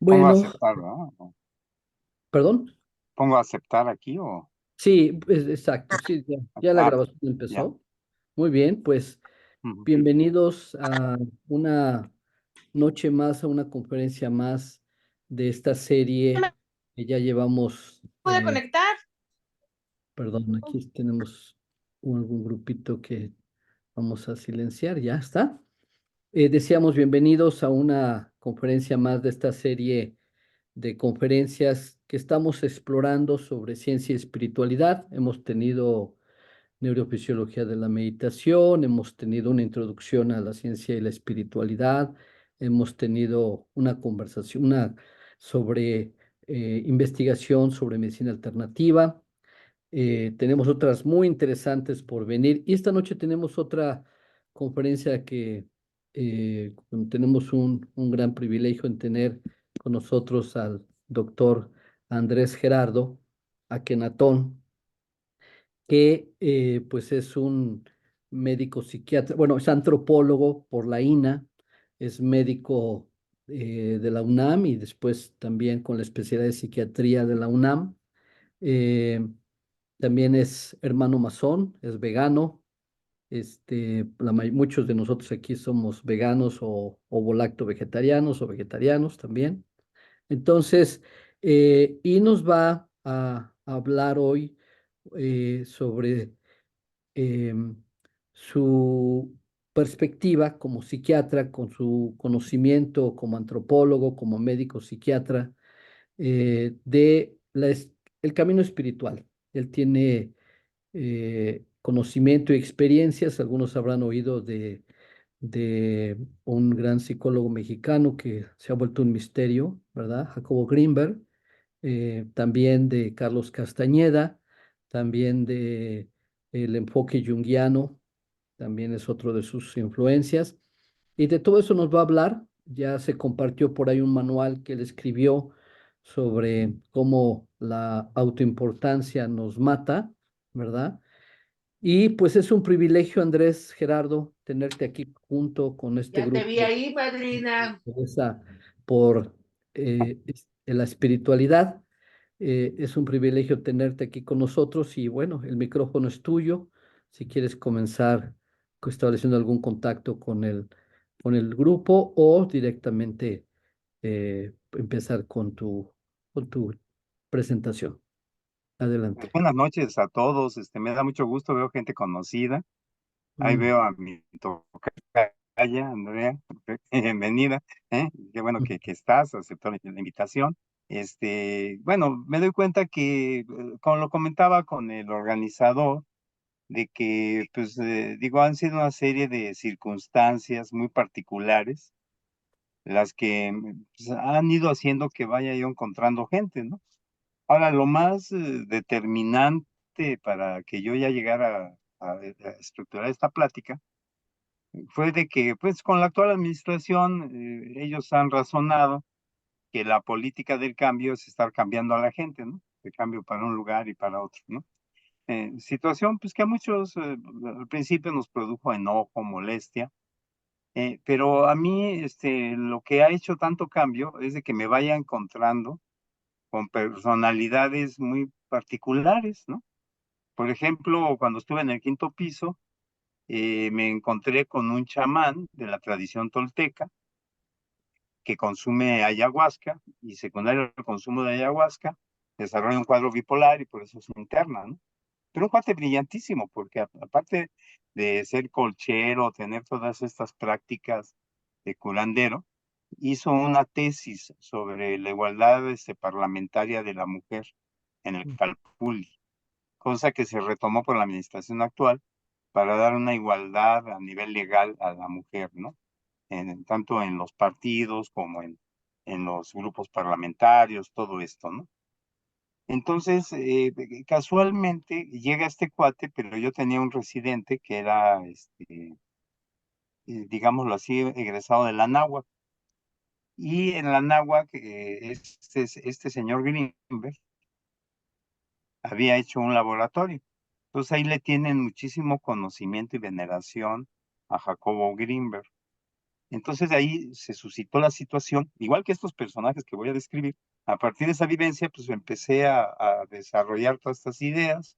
Pongo a Bueno, aceptar, ¿no? perdón. ¿Pongo a aceptar aquí o...? Sí, exacto. Sí, ya la Ah, grabación ya. empezó. Muy bien, pues Ujú. bienvenidos a una noche más, a una conferencia más de esta serie que ya llevamos. Pude conectar. Perdón, aquí tenemos algún grupito que vamos a silenciar. Ya está. Decíamos bienvenidos a una conferencia más de esta serie de conferencias que estamos explorando sobre ciencia y espiritualidad. Hemos tenido neurofisiología de la meditación, hemos tenido una introducción a la ciencia y la espiritualidad, hemos tenido una conversación sobre investigación sobre medicina alternativa. Tenemos otras muy interesantes por venir y esta noche tenemos otra conferencia que tenemos un gran privilegio en tener con nosotros al doctor Andrés Gerardo Akenatón, que pues es un médico psiquiatra, bueno, es antropólogo por la INA, es médico de la UNAM y después también con la especialidad de psiquiatría de la UNAM. Eh, También es hermano masón, es vegano. Muchos de nosotros aquí somos veganos o volacto vegetarianos o vegetarianos también. Entonces, y nos va a hablar hoy sobre em, su perspectiva como psiquiatra, con su conocimiento como antropólogo, como médico psiquiatra, el camino espiritual. Él tiene conocimiento y experiencias. Algunos habrán oído de un gran psicólogo mexicano que se ha vuelto un misterio, ¿verdad? Jacobo Grinberg, también de Carlos Castañeda, también de el enfoque junguiano, también es otro de sus influencias. Y de todo eso nos va a hablar. Ya se compartió por ahí un manual que él escribió sobre cómo la autoimportancia nos mata, ¿verdad? Y pues es un privilegio, Andrés Gerardo, tenerte aquí junto con este Ya te grupo vi ahí, que madrina. interesa por la espiritualidad. Es un privilegio tenerte aquí con nosotros y bueno, el micrófono es tuyo. Si quieres comenzar estableciendo algún contacto con el grupo o directamente empezar con tu presentación. Adelante. Buenas noches a todos. Me da mucho gusto, veo gente conocida. Ahí Mm, veo a mi tocaya, Andrea. Bienvenida. ¿Eh? Qué bueno que estás, aceptó la invitación. Bueno, me doy cuenta que, como lo comentaba con el organizador, de que, pues, digo, han sido una serie de circunstancias muy particulares las que pues, han ido haciendo que vaya yo encontrando gente, ¿no? Ahora, lo más determinante para que yo ya llegara a estructurar esta plática fue de que, pues, con la actual administración, ellos han razonado que la política del cambio es estar cambiando a la gente, ¿no? De cambio para un lugar y para otro, ¿no? Situación, pues, que a muchos al principio nos produjo enojo, molestia, pero a mí, lo que ha hecho tanto cambio es de que me vaya encontrando con personalidades muy particulares, ¿no? Por ejemplo, cuando estuve en el quinto piso, me encontré con un chamán de la tradición tolteca que consume ayahuasca y secundario al consumo de ayahuasca, desarrolla un cuadro bipolar y por eso se interna, ¿no? Pero un cuate brillantísimo, porque aparte de ser colchero, tener todas estas prácticas de curandero, hizo una tesis sobre la igualdad parlamentaria de la mujer en el Calpulli, cosa que se retomó por la administración actual para dar una igualdad a nivel legal a la mujer, ¿no? Tanto en los partidos como en los grupos parlamentarios, todo esto, ¿no? Entonces, casualmente llega este cuate, pero yo tenía un residente que era, digámoslo así, egresado de la náhuatl. Y en la náhuatl, este señor Greenberg había hecho un laboratorio. Entonces ahí le tienen muchísimo conocimiento y veneración a Jacobo Greenberg. Entonces de ahí se suscitó la situación, igual que estos personajes que voy a describir. A partir de esa vivencia, pues empecé a desarrollar todas estas ideas.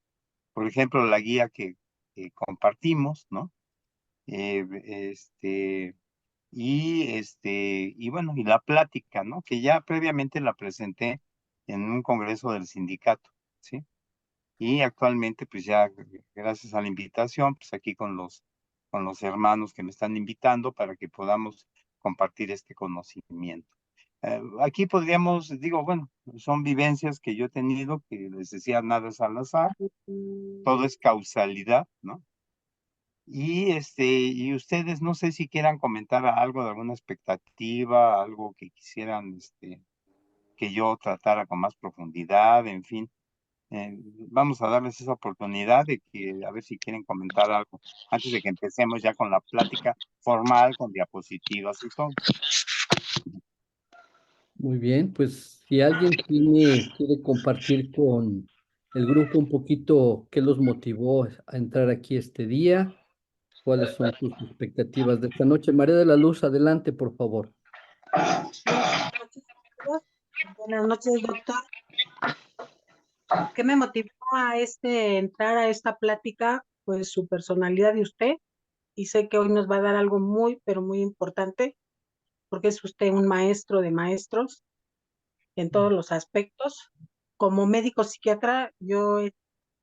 Por ejemplo, la guía que compartimos, ¿no? Eh, este, y bueno, y la plática, ¿no? Que ya previamente la presenté en un congreso del sindicato, ¿sí? Y actualmente, pues ya, gracias a la invitación, pues aquí con los hermanos que me están invitando para que podamos compartir este conocimiento. Aquí podríamos, digo, bueno, son vivencias que yo he tenido, que les decía, nada es al azar, todo es causalidad, ¿no? Y ustedes, no sé si quieran comentar algo de alguna expectativa, algo que quisieran, que yo tratara con más profundidad, en fin. Vamos a darles esa oportunidad de que, a ver si quieren comentar algo, antes de que empecemos ya con la plática formal, con diapositivas y todo. Muy bien, pues si alguien quiere compartir con el grupo un poquito qué los motivó a entrar aquí este día, cuáles son sus expectativas de esta noche. María de la Luz, adelante, por favor. Buenas noches, doctor. ¿Qué me motivó a entrar a esta plática? Pues su personalidad de usted, y sé que hoy nos va a dar algo muy, pero muy importante, porque es usted un maestro de maestros en todos los aspectos. Como médico psiquiatra, yo en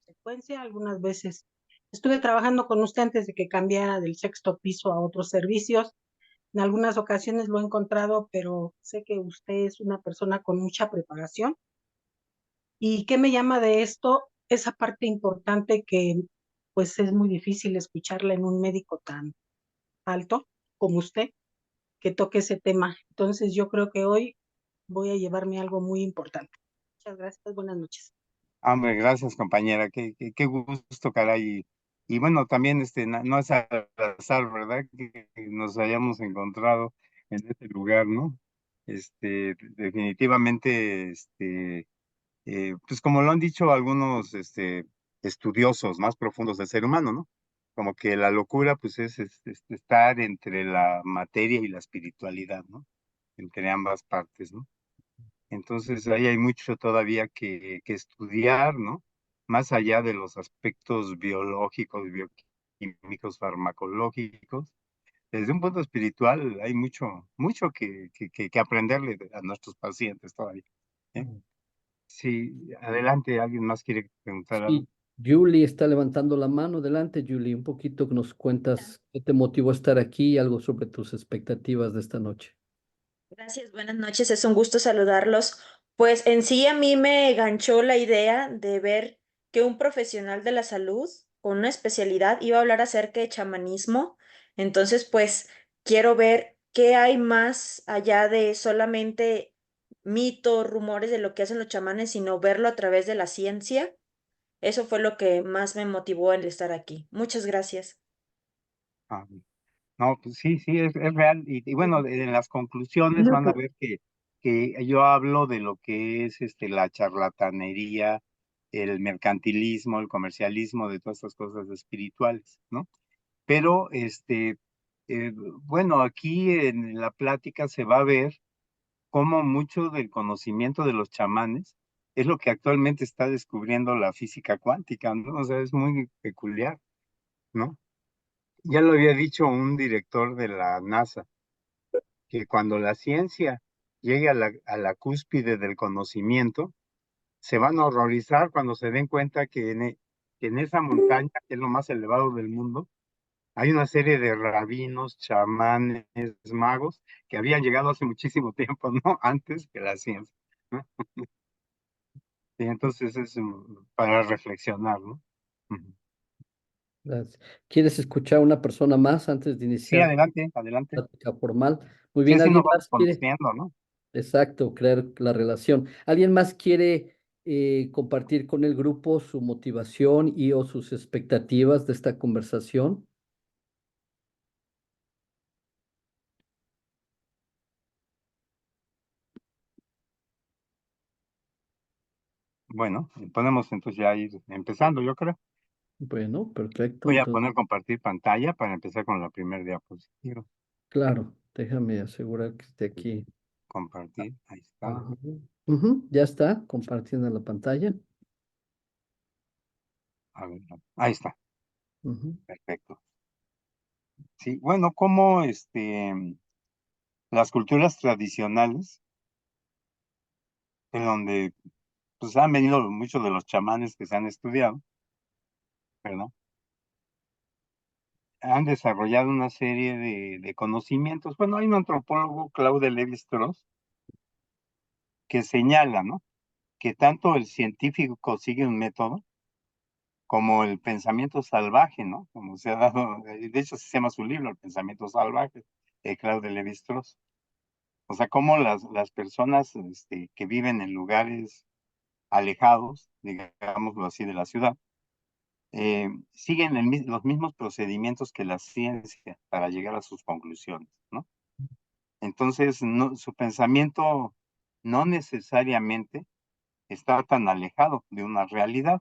secuencia algunas veces estuve trabajando con usted antes de que cambiara del sexto piso a otros servicios. En algunas ocasiones lo he encontrado, pero sé que usted es una persona con mucha preparación. ¿Y qué me llama de esto? Esa parte importante que pues es muy difícil escucharla en un médico tan alto como usted, que toque ese tema. Entonces yo creo que hoy voy a llevarme algo muy importante. Muchas gracias, buenas noches. Hombre, gracias, compañera, qué gusto, caray. Y bueno, también no es al azar, ¿verdad? Que nos hayamos encontrado en este lugar, ¿no? Definitivamente, pues como lo han dicho algunos estudiosos más profundos del ser humano, ¿no? Como que la locura, pues es estar entre la materia y la espiritualidad, ¿no? Entre ambas partes, ¿no? Entonces ahí hay mucho todavía que estudiar, ¿no? Más allá de los aspectos biológicos, bioquímicos, farmacológicos. Desde un punto espiritual hay mucho que aprenderle a nuestros pacientes todavía. ¿Eh? Sí, adelante, ¿alguien más quiere preguntar algo? Sí, Julie está levantando la mano. Adelante, Julie, un poquito que nos cuentas qué te motivó a estar aquí y algo sobre tus expectativas de esta noche. Gracias, buenas noches, es un gusto saludarlos. Pues en sí a mí me ganchó la idea de ver que un profesional de la salud con una especialidad iba a hablar acerca de chamanismo. Entonces, pues quiero ver qué hay más allá de solamente mitos, rumores de lo que hacen los chamanes, sino verlo a través de la ciencia. Eso fue lo que más me motivó el estar aquí. Muchas gracias. Ah, no, pues sí, sí, es real. Y bueno, en las conclusiones van a ver que yo hablo de lo que es la charlatanería, el mercantilismo, el comercialismo, de todas estas cosas espirituales, ¿no? Pero, eh, bueno, aquí en la plática se va a ver cómo mucho del conocimiento de los chamanes es lo que actualmente está descubriendo la física cuántica, ¿no? O sea, es muy peculiar, ¿no? Ya lo había dicho un director de la NASA, que cuando la ciencia llegue a la cúspide del conocimiento, se van a horrorizar cuando se den cuenta que en esa montaña, que es lo más elevado del mundo, hay una serie de rabinos, chamanes, magos, que habían llegado hace muchísimo tiempo, ¿no? Antes que la ciencia, ¿no? Y entonces es para reflexionar, ¿no? Ujú. Gracias. ¿Quieres escuchar a una persona más antes de Sí, iniciar adelante, adelante. la plática formal? Muy Sí, bien, así nos ¿alguien vamos más quiere? conociendo, ¿no? Exacto, crear la relación. ¿Alguien más quiere compartir con el grupo su motivación y o sus expectativas de esta conversación? Bueno, podemos entonces ya ir empezando, yo creo. Bueno, perfecto. Voy a Entonces, poner compartir pantalla para empezar con la primera diapositiva. claro. Déjame asegurar que esté aquí. Compartir, ahí está. Ajá. Ujú, ya está compartiendo la pantalla. A ver, ahí está, Ujú. perfecto. Sí, bueno, como las culturas tradicionales, en donde pues han venido muchos de los chamanes que se han estudiado, ¿verdad? Han desarrollado una serie de conocimientos. Bueno, hay un antropólogo, Claude Lévi-Strauss, que señala, ¿no? Que tanto el científico sigue un método como el pensamiento salvaje, ¿no? Como se ha dado, de hecho se llama su libro, El pensamiento salvaje, de Claude Lévi-Strauss. O sea, cómo las personas que viven en lugares alejados, digámoslo así, de la ciudad, siguen los mismos procedimientos que la ciencia para llegar a sus conclusiones, ¿no? Entonces, no, su pensamiento no necesariamente está tan alejado de una realidad.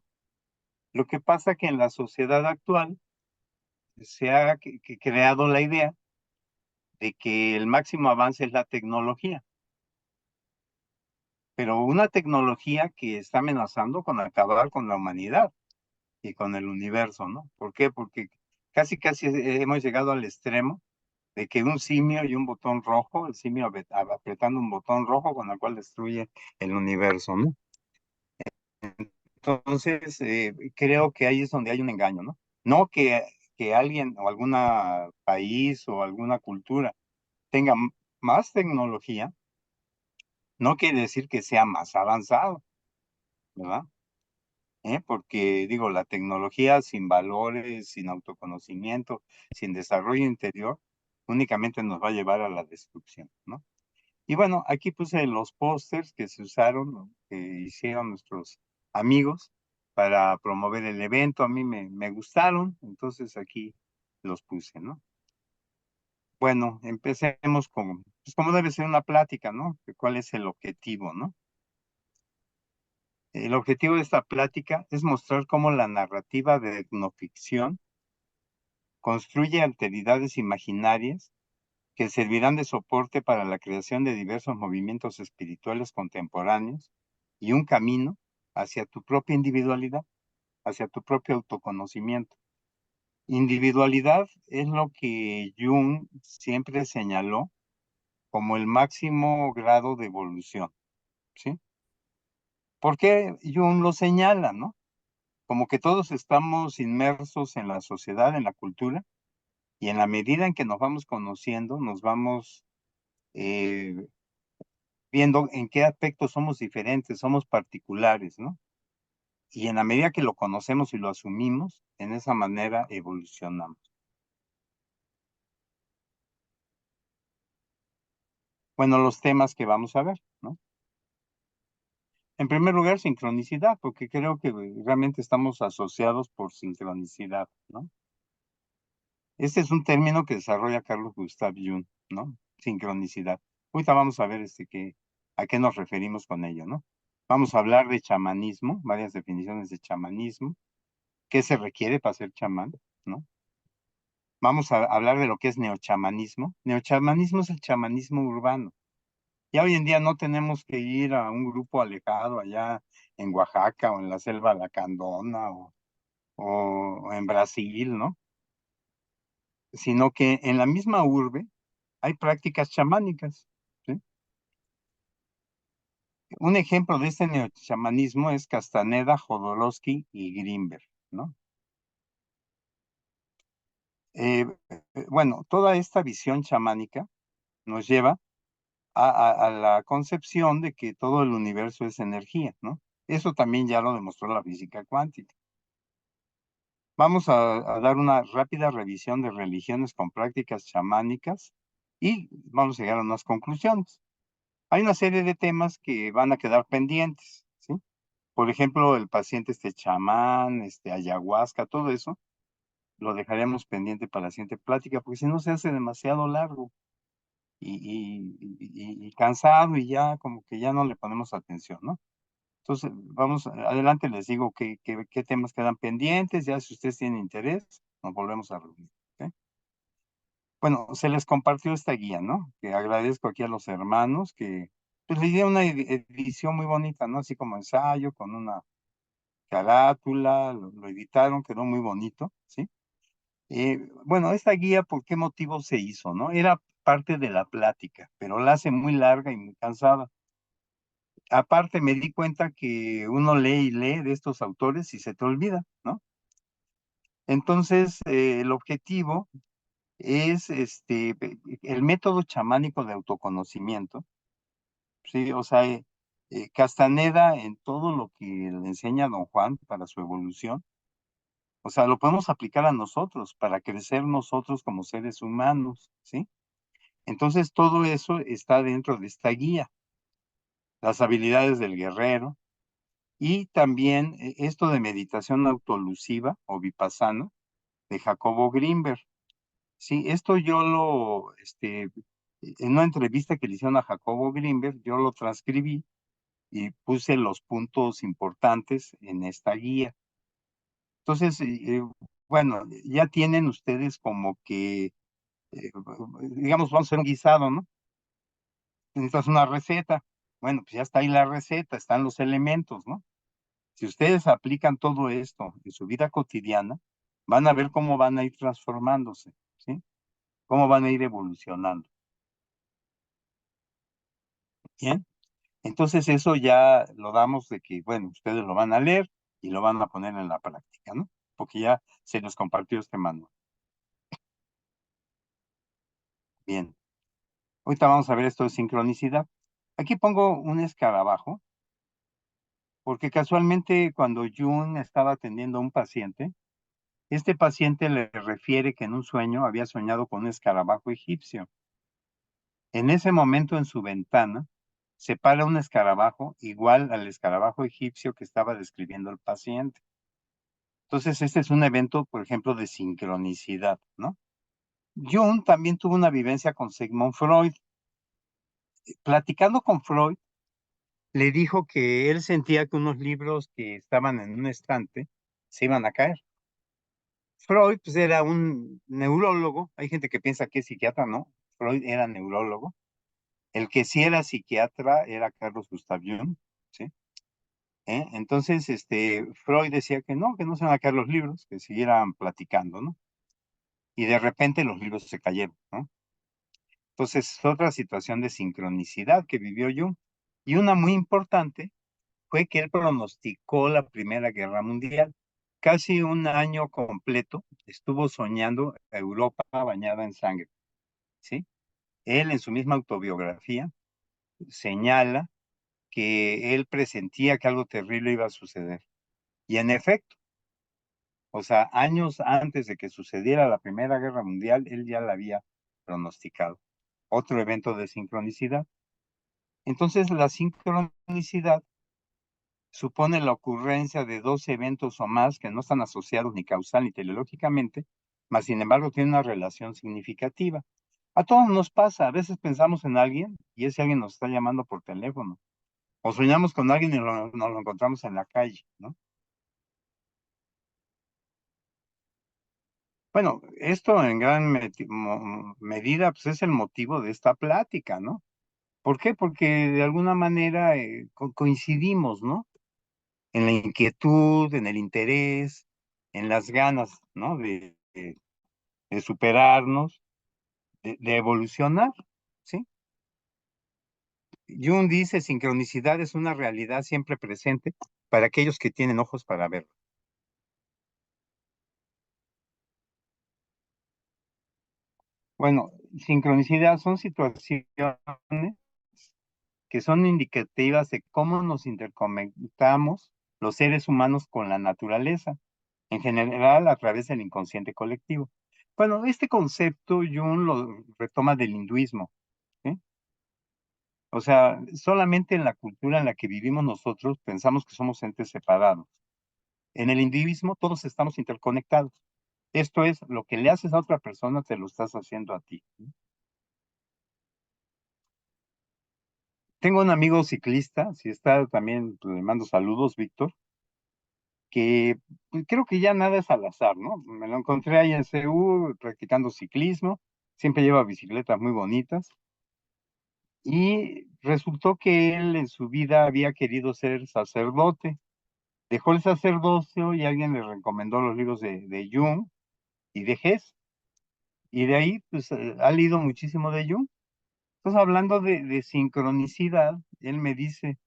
Lo que pasa que en la sociedad actual se ha creado la idea de que el máximo avance es la tecnología, pero una tecnología que está amenazando con acabar con la humanidad y con el universo, ¿no? ¿Por qué? Porque casi hemos llegado al extremo de que un simio y un botón rojo, el simio apretando un botón rojo con el cual destruye el universo, ¿no? Entonces, creo que ahí es donde hay un engaño, ¿no? No que alguien o algún país o alguna cultura tenga más tecnología, no quiere decir que sea más avanzado, ¿verdad? Porque digo, la tecnología sin valores, sin autoconocimiento, sin desarrollo interior, únicamente nos va a llevar a la destrucción, ¿no? Y bueno, aquí puse los pósters que se usaron, ¿no? Que hicieron nuestros amigos para promover el evento. A mí me gustaron, entonces aquí los puse, ¿no? Bueno, empecemos con, pues como debe ser una plática, ¿no? ¿Cuál es el objetivo, no? El objetivo de esta plática es mostrar cómo la narrativa de etnoficción construye alteridades imaginarias que servirán de soporte para la creación de diversos movimientos espirituales contemporáneos y un camino hacia tu propia individualidad, hacia tu propio autoconocimiento. Individualidad es lo que Jung siempre señaló como el máximo grado de evolución, ¿sí? ¿Por qué Jung lo señala, no? Como que todos estamos inmersos en la sociedad, en la cultura, y en la medida en que nos vamos conociendo, nos vamos eh, viendo en qué aspectos somos diferentes, somos particulares, ¿no? Y en la medida que lo conocemos y lo asumimos, en esa manera evolucionamos. Bueno, los temas que vamos a ver, ¿no? En primer lugar, sincronicidad, porque creo que realmente estamos asociados por sincronicidad, ¿no? Este es un término que desarrolla Carlos Gustav Jung, ¿no? Sincronicidad. Ahorita vamos a ver a qué nos referimos con ello, ¿no? Vamos a hablar de chamanismo, varias definiciones de chamanismo, qué se requiere para ser chamán, ¿no? Vamos a hablar de lo que es neochamanismo. Neochamanismo es el chamanismo urbano. Ya hoy en día no tenemos que ir a un grupo alejado allá en Oaxaca o en la selva lacandona o en Brasil, ¿no? Sino que en la misma urbe hay prácticas chamánicas, ¿sí? Un ejemplo de este neochamanismo es Castaneda, Jodorowsky y Grinberg, ¿no? Bueno, toda esta visión chamánica nos lleva a la concepción de que todo el universo es energía, ¿no? Eso también ya lo demostró la física cuántica. Vamos a dar una rápida revisión de religiones con prácticas chamánicas y vamos a llegar a unas conclusiones. Hay una serie de temas que van a quedar pendientes, ¿sí? Por ejemplo, el paciente chamán, ayahuasca, todo eso, lo dejaremos pendiente para la siguiente plática, porque si no se hace demasiado largo y cansado y ya como que ya no le ponemos atención, ¿no? Entonces, vamos, adelante les digo qué temas quedan pendientes, ya si ustedes tienen interés, nos volvemos a reunir, ¿ok? Bueno, se les compartió esta guía, ¿no? Que agradezco aquí a los hermanos que pues, le dieron una edición muy bonita, ¿no? Así como ensayo, con una carátula, lo editaron, quedó muy bonito, ¿sí? Bueno, esta guía, ¿por qué motivo se hizo, no? Era parte de la plática, pero la hace muy larga y muy cansada. Aparte, me di cuenta que uno lee y lee de estos autores y se te olvida, ¿no? Entonces, el objetivo es el método chamánico de autoconocimiento, ¿sí? O sea, Castaneda en todo lo que le enseña a Don Juan para su evolución, o sea, lo podemos aplicar a nosotros para crecer nosotros como seres humanos, ¿sí? Entonces, todo eso está dentro de esta guía, las habilidades del guerrero y también esto de meditación autolusiva o vipassana de Jacobo Grinberg. Sí, esto yo en una entrevista que le hicieron a Jacobo Grinberg, yo lo transcribí y puse los puntos importantes en esta guía. Entonces, bueno, ya tienen ustedes como que, digamos, vamos a hacer un guisado, ¿no? Necesitas una receta. Bueno, pues ya está ahí la receta, están los elementos, ¿no? Si ustedes aplican todo esto en su vida cotidiana, van a ver cómo van a ir transformándose, ¿sí? Cómo van a ir evolucionando. Bien. Entonces eso ya lo damos de que, bueno, ustedes lo van a leer y lo van a poner en la práctica, ¿no? Porque ya se les compartió este manual. Bien. Ahorita vamos a ver esto de sincronicidad. Aquí pongo un escarabajo, porque casualmente cuando Jung estaba atendiendo a un paciente, este paciente le refiere que en un sueño había soñado con un escarabajo egipcio. En ese momento en su ventana se para un escarabajo igual al escarabajo egipcio que estaba describiendo el paciente. Entonces, este es un evento, por ejemplo, de sincronicidad, ¿no? Jung también tuvo una vivencia con Sigmund Freud. Platicando con Freud, le dijo que él sentía que unos libros que estaban en un estante se iban a caer. Freud, pues, era un neurólogo. Hay gente que piensa que es psiquiatra, ¿no? Freud era neurólogo. El que sí era psiquiatra era Carlos Gustav Jung, ¿sí? Entonces, Freud decía que no se van a caer los libros, que siguieran platicando, ¿no? Y de repente los libros se cayeron, ¿no? Entonces, es otra situación de sincronicidad que vivió Jung. Y una muy importante fue que él pronosticó la Primera Guerra Mundial. Casi un año completo estuvo soñando a Europa bañada en sangre, ¿sí? Él en su misma autobiografía señala que él presentía que algo terrible iba a suceder. Y en efecto, o sea, años antes de que sucediera la Primera Guerra Mundial, él ya la había pronosticado. Otro evento de sincronicidad. Entonces, la sincronicidad supone la ocurrencia de dos eventos o más que no están asociados ni causal ni teleológicamente, mas sin embargo tienen una relación significativa. A todos nos pasa, a veces pensamos en alguien y ese alguien nos está llamando por teléfono, o soñamos con alguien y nos lo encontramos en la calle, ¿no? Bueno, esto en gran medida pues es el motivo de esta plática, ¿no? ¿Por qué? Porque de alguna manera coincidimos, ¿no? En la inquietud, en el interés, en las ganas, ¿no? De superarnos, de evolucionar, ¿sí? Jung dice, sincronicidad es una realidad siempre presente para aquellos que tienen ojos para verlo. Bueno, sincronicidad son situaciones que son indicativas de cómo nos interconectamos los seres humanos con la naturaleza, en general a través del inconsciente colectivo. Bueno, este concepto Jung lo retoma del hinduismo, ¿sí? O sea, solamente en la cultura en la que vivimos nosotros pensamos que somos entes separados. En el hinduismo todos estamos interconectados. Esto es, lo que le haces a otra persona, te lo estás haciendo a ti. Tengo un amigo ciclista, si está también, pues, le mando saludos, Víctor, que pues, creo que ya nada es al azar, ¿no? Me lo encontré ahí en CU practicando ciclismo siempre lleva bicicletas muy bonitas. Y resultó que él en su vida había querido ser sacerdote. Dejó el sacerdocio y alguien le recomendó los libros de Jung y de Hess. Y de ahí, pues, ha leído muchísimo de Jung. Entonces, hablando de sincronicidad, él me dice,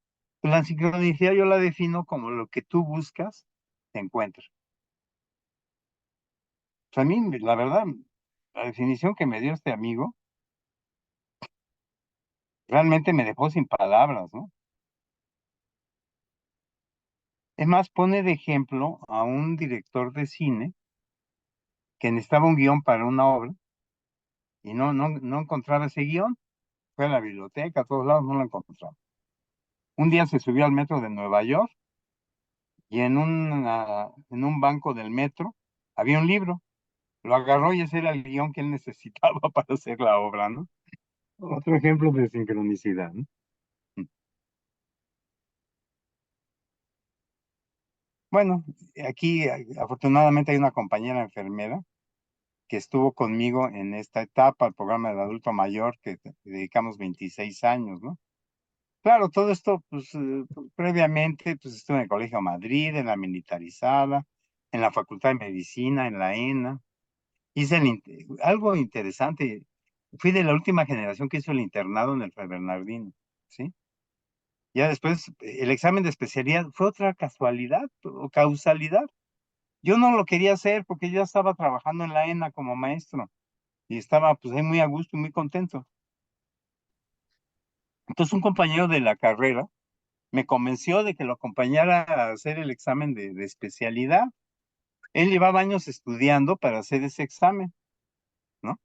pues la sincronicidad yo la defino como lo que tú buscas, te encuentras. Pues a mí, la verdad, la definición que me dio este amigo, realmente me dejó sin palabras, ¿no? Es más, pone de ejemplo a un director de cine que necesitaba un guión para una obra y no encontraba ese guión. Fue a la biblioteca, a todos lados, no lo encontraba. Un día se subió al metro de Nueva York y en un banco del metro había un libro. Lo agarró y ese era el guión que él necesitaba para hacer la obra, ¿no? Otro ejemplo de sincronicidad, ¿no? Bueno, aquí afortunadamente hay una compañera enfermera que estuvo conmigo en esta etapa, el programa del adulto mayor, que dedicamos 26 años, ¿no? Claro, todo esto, pues, previamente, pues, estuve en el Colegio Madrid, en la militarizada, en la Facultad de Medicina, en la ENA. Hice algo interesante. Fui de la última generación que hizo el internado en el Fray Bernardino, ¿sí? Ya después, el examen de especialidad fue otra casualidad o causalidad. Yo no lo quería hacer porque yo ya estaba trabajando en la ENA como maestro y estaba, pues, ahí muy a gusto y muy contento. Entonces, un compañero de la carrera me convenció de que lo acompañara a hacer el examen de especialidad. Él llevaba años estudiando para hacer ese examen, ¿no?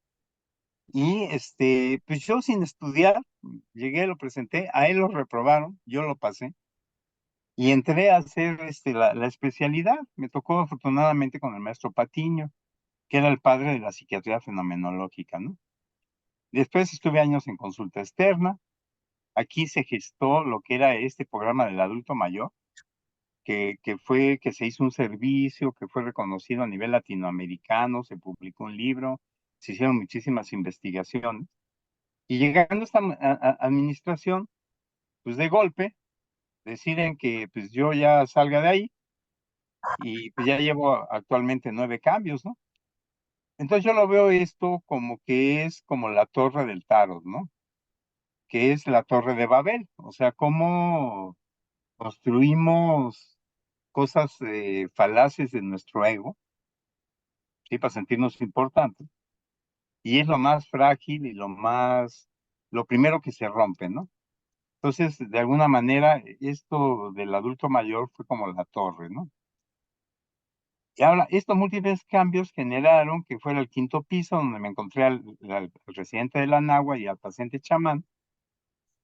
Y pues yo sin estudiar, llegué, lo presenté, a él lo reprobaron, yo lo pasé, y entré a hacer la especialidad. Me tocó afortunadamente con el maestro Patiño, que era el padre de la psiquiatría fenomenológica, ¿no? Después estuve años en consulta externa. Aquí se gestó lo que era este programa del adulto mayor, que se hizo un servicio, que fue reconocido a nivel latinoamericano, se publicó un libro, se hicieron muchísimas investigaciones. Y llegando a esta administración, pues de golpe, deciden que pues yo ya salga de ahí y pues ya llevo actualmente 9 cambios, ¿no? Entonces yo lo veo esto como que es como la torre del tarot, ¿no? Que es la torre de Babel, o sea, cómo construimos cosas falaces de nuestro ego, ¿sí? Para sentirnos importantes. Y es lo más frágil y lo primero que se rompe, ¿no? Entonces, de alguna manera, esto del adulto mayor fue como la torre, ¿no? Y ahora, estos múltiples cambios generaron que fuera el quinto piso, donde me encontré al residente de la Nahua y al paciente chamán,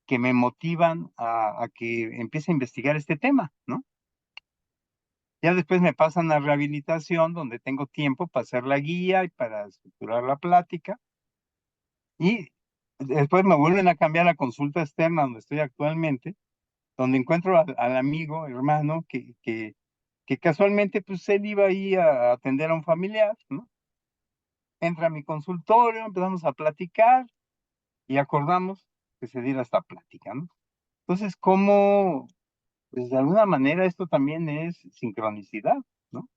que me motivan a que empiece a investigar este tema, ¿no? Ya después me pasan a rehabilitación, donde tengo tiempo para hacer la guía y para estructurar la plática. Y después me vuelven a cambiar a consulta externa, donde estoy actualmente, donde encuentro al amigo, hermano, que casualmente, pues él iba ahí a atender a un familiar, ¿no? Entra a mi consultorio, empezamos a platicar y acordamos que se diera esta plática, ¿no? Entonces, ¿cómo, pues de alguna manera esto también es sincronicidad, ¿no?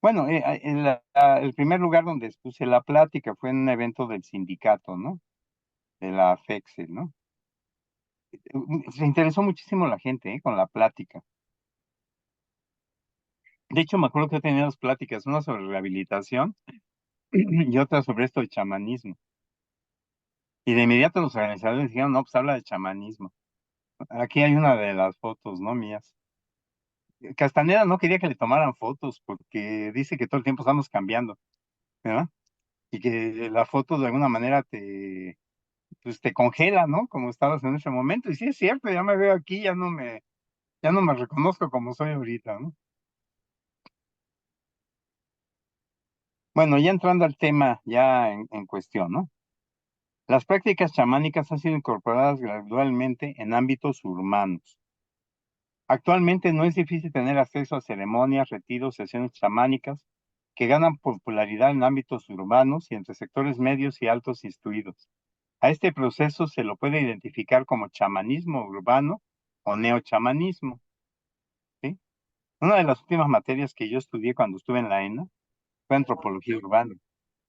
Bueno, el primer lugar donde expuse la plática fue en un evento del sindicato, ¿no? De la FEXE, ¿no? Se interesó muchísimo la gente, con la plática. De hecho, me acuerdo que he tenido dos pláticas, una sobre rehabilitación y otra sobre esto de chamanismo. Y de inmediato los organizadores dijeron, no, pues habla de chamanismo. Aquí hay una de las fotos, ¿no? Mías. Castaneda no quería que le tomaran fotos porque dice que todo el tiempo estamos cambiando, ¿verdad? Y que la foto de alguna manera pues te congela, ¿no? Como estabas en ese momento. Y sí es cierto, ya me veo aquí, ya no me reconozco como soy ahorita, ¿no? Bueno, ya entrando al tema ya en cuestión, ¿no? Las prácticas chamánicas han sido incorporadas gradualmente en ámbitos urbanos. Actualmente no es difícil tener acceso a ceremonias, retiros, sesiones chamánicas que ganan popularidad en ámbitos urbanos y entre sectores medios y altos instruidos. A este proceso se lo puede identificar como chamanismo urbano o neochamanismo, ¿sí? Una de las últimas materias que yo estudié cuando estuve en la ENA fue antropología urbana.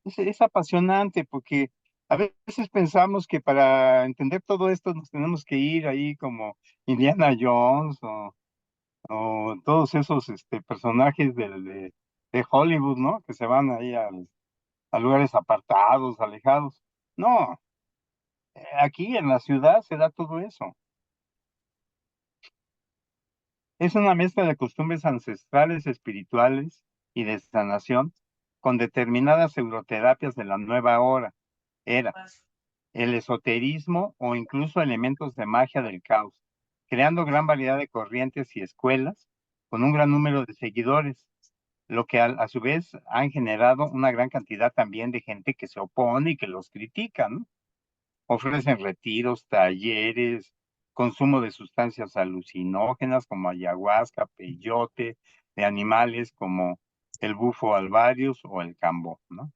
Es apasionante porque a veces pensamos que para entender todo esto nos tenemos que ir ahí como Indiana Jones o todos esos personajes de Hollywood, ¿no? Que se van ahí a lugares apartados, alejados. No, aquí en la ciudad se da todo eso. Es una mezcla de costumbres ancestrales, espirituales y de sanación con determinadas euroterapias de la nueva era, el esoterismo o incluso elementos de magia del caos, creando gran variedad de corrientes y escuelas con un gran número de seguidores, lo que a su vez han generado una gran cantidad también de gente que se opone y que los critica, ¿no? Ofrecen retiros, talleres, consumo de sustancias alucinógenas como ayahuasca, peyote, de animales como el bufo alvarius o el cambó, ¿no?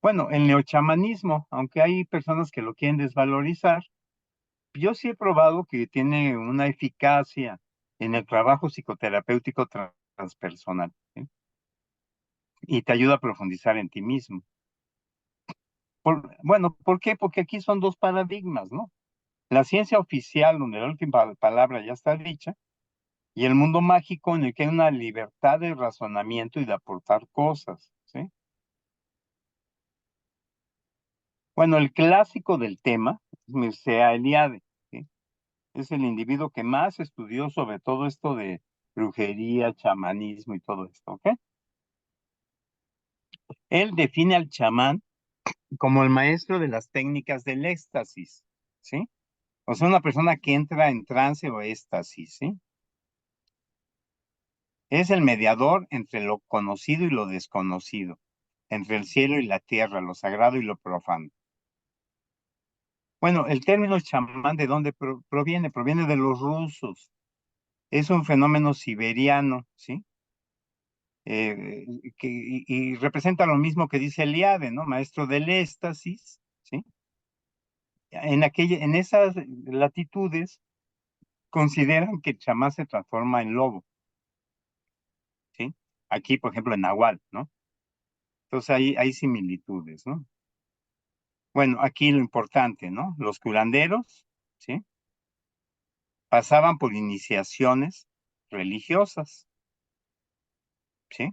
Bueno, el neochamanismo, aunque hay personas que lo quieren desvalorizar, yo sí he probado que tiene una eficacia en el trabajo psicoterapéutico transpersonal, ¿sí? Y te ayuda a profundizar en ti mismo. Bueno, ¿por qué? Porque aquí son dos paradigmas, ¿no? La ciencia oficial, donde la última palabra ya está dicha, y el mundo mágico en el que hay una libertad de razonamiento y de aportar cosas, ¿sí? Bueno, el clásico del tema es Mircea Eliade, ¿sí? Es el individuo que más estudió sobre todo esto de brujería, chamanismo y todo esto, ¿ok? Él define al chamán como el maestro de las técnicas del éxtasis, ¿sí? O sea, una persona que entra en trance o éxtasis, ¿sí? Es el mediador entre lo conocido y lo desconocido, entre el cielo y la tierra, lo sagrado y lo profano. Bueno, el término chamán, ¿de dónde proviene? Proviene de los rusos. Es un fenómeno siberiano, ¿sí? Y representa lo mismo que dice Eliade, ¿no? Maestro del éxtasis, ¿sí? En esas latitudes consideran que el chamán se transforma en lobo, ¿sí? Aquí, por ejemplo, en Nahual, ¿no? Entonces hay similitudes, ¿no? Bueno, aquí lo importante, ¿no? Los curanderos, ¿sí? Pasaban por iniciaciones religiosas, ¿sí?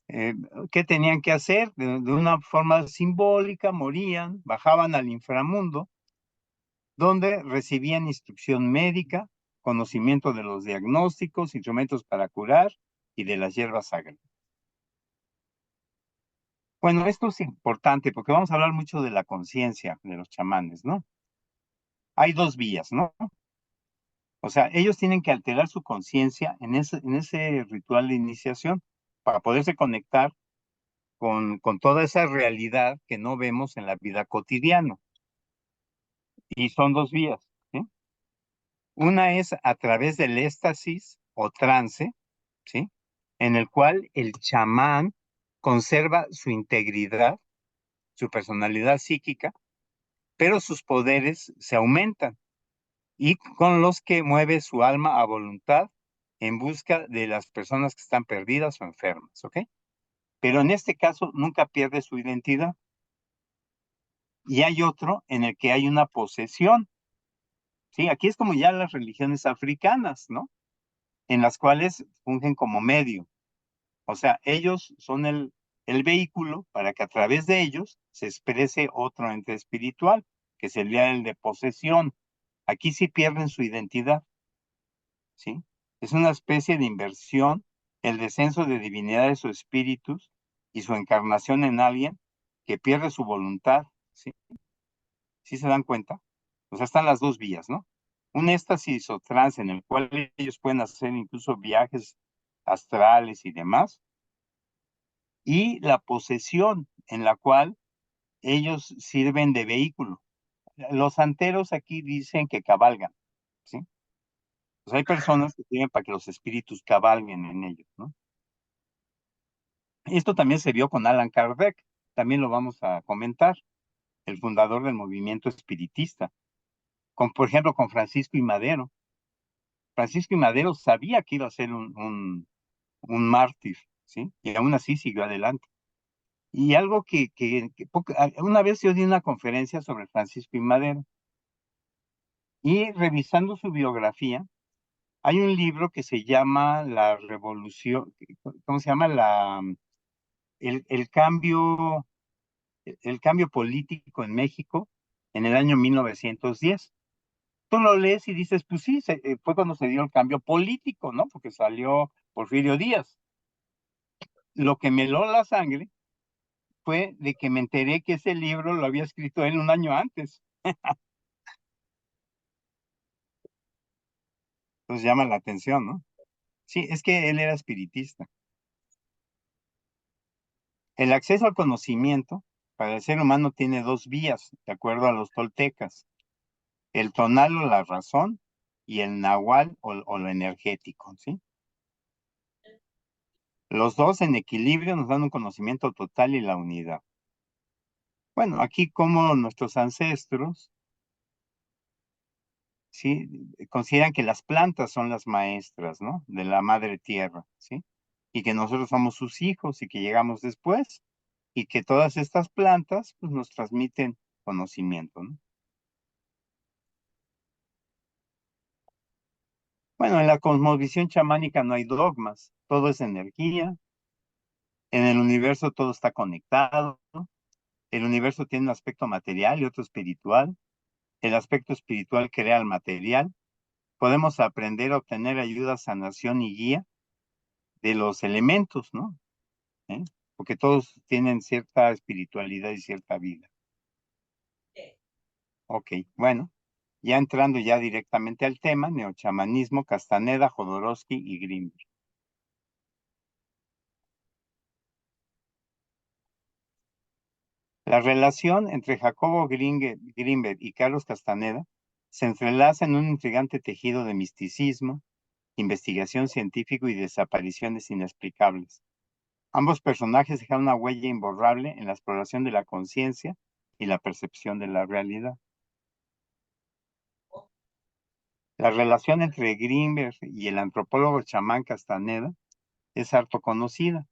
Eh, ¿Qué tenían que hacer? De una forma simbólica, morían, bajaban al inframundo, donde recibían instrucción médica, conocimiento de los diagnósticos, instrumentos para curar y de las hierbas sagradas. Bueno, esto es importante porque vamos a hablar mucho de la conciencia de los chamanes, ¿no? Hay dos vías, ¿no? O sea, ellos tienen que alterar su conciencia en ese ritual de iniciación para poderse conectar con toda esa realidad que no vemos en la vida cotidiana. Y son dos vías, ¿sí? Una es a través del éxtasis o trance, ¿sí? En el cual el chamán conserva su integridad, su personalidad psíquica, pero sus poderes se aumentan y con los que mueve su alma a voluntad en busca de las personas que están perdidas o enfermas, ¿ok? Pero en este caso nunca pierde su identidad. Y hay otro en el que hay una posesión, ¿sí? Aquí es como ya las religiones africanas, ¿no? En las cuales fungen como medio. O sea, ellos son el vehículo para que a través de ellos se exprese otro ente espiritual, que sería el de posesión. Aquí sí pierden su identidad, ¿sí? Es una especie de inversión, el descenso de divinidades o espíritus y su encarnación en alguien que pierde su voluntad, ¿sí? ¿Sí se dan cuenta? O sea, están las dos vías, ¿no? Un éxtasis o trance en el cual ellos pueden hacer incluso viajes astrales y demás, y la posesión en la cual ellos sirven de vehículo. Los santeros aquí dicen que cabalgan, ¿sí? Pues hay personas que sirven para que los espíritus cabalguen en ellos, ¿no? Esto también se vio con Allan Kardec, también lo vamos a comentar, el fundador del movimiento espiritista, por ejemplo, con Francisco y Madero. Francisco y Madero sabía que iba a ser un mártir, ¿sí? Y aún así siguió adelante. Y algo una vez yo di una conferencia sobre Francisco y Madero, y revisando su biografía, hay un libro que se llama La Revolución, ¿cómo se llama? El cambio, el cambio político en México en el año 1910. Tú lo lees y dices, pues sí, fue cuando se dio el cambio político, ¿no? Porque salió Porfirio Díaz. Lo que me heló la sangre fue de que me enteré que ese libro lo había escrito él un año antes. Entonces llama la atención, ¿no? Sí, es que él era espiritista. El acceso al conocimiento para el ser humano tiene dos vías, de acuerdo a los toltecas: el tonal o la razón, y el nahual o lo energético, ¿sí? Los dos en equilibrio nos dan un conocimiento total y la unidad. Bueno, aquí como nuestros ancestros, ¿sí? Consideran que las plantas son las maestras, ¿no? De la madre tierra, ¿sí? Y que nosotros somos sus hijos y que llegamos después, y que todas estas plantas pues, nos transmiten conocimiento, ¿no? Bueno, en la cosmovisión chamánica no hay dogmas, todo es energía, en el universo todo está conectado, el universo tiene un aspecto material y otro espiritual, el aspecto espiritual crea el material, podemos aprender a obtener ayuda, sanación y guía de los elementos, ¿no? ¿Eh? Porque todos tienen cierta espiritualidad y cierta vida. Ok, bueno, ya entrando ya directamente al tema, neochamanismo, Castaneda, Jodorowsky y Grimberg. La relación entre Jacobo Grimberg y Carlos Castaneda se entrelaza en un intrigante tejido de misticismo, investigación científica y desapariciones inexplicables. Ambos personajes dejaron una huella imborrable en la exploración de la conciencia y la percepción de la realidad. La relación entre Grimberg y el antropólogo chamán Castaneda es harto conocida.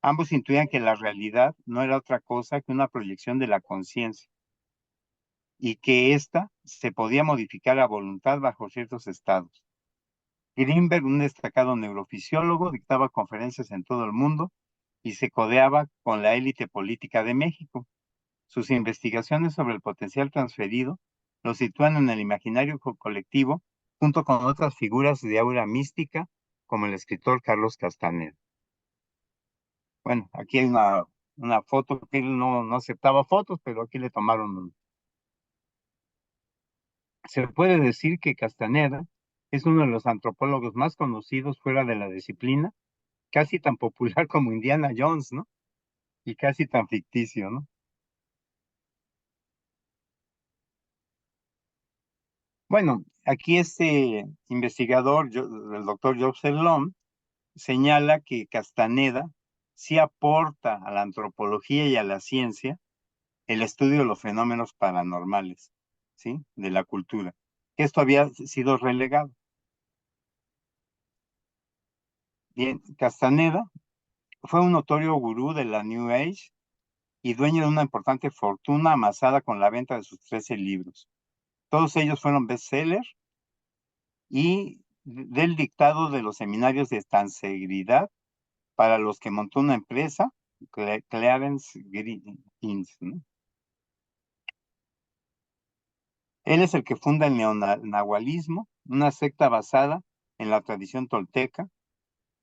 Ambos intuían que la realidad no era otra cosa que una proyección de la conciencia y que ésta se podía modificar a voluntad bajo ciertos estados. Grimberg, un destacado neurofisiólogo, dictaba conferencias en todo el mundo y se codeaba con la élite política de México. Sus investigaciones sobre el potencial transferido lo sitúan en el imaginario colectivo junto con otras figuras de aura mística como el escritor Carlos Castaneda. Bueno, aquí hay una foto que él no aceptaba fotos, pero aquí le tomaron. Se puede decir que Castaneda es uno de los antropólogos más conocidos fuera de la disciplina, casi tan popular como Indiana Jones, ¿no? Y casi tan ficticio, ¿no? Bueno, aquí este investigador, el doctor Joseph Lom, señala que Castaneda sí aporta a la antropología y a la ciencia el estudio de los fenómenos paranormales, ¿sí? De la cultura, que esto había sido relegado. Bien, Castaneda fue un notorio gurú de la New Age y dueño de una importante fortuna amasada con la venta de sus 13 libros. Todos ellos fueron bestsellers y del dictado de los seminarios de Tansegridad para los que montó una empresa, Clarence Inc., ¿no? Él es el que funda el neonahualismo, una secta basada en la tradición tolteca.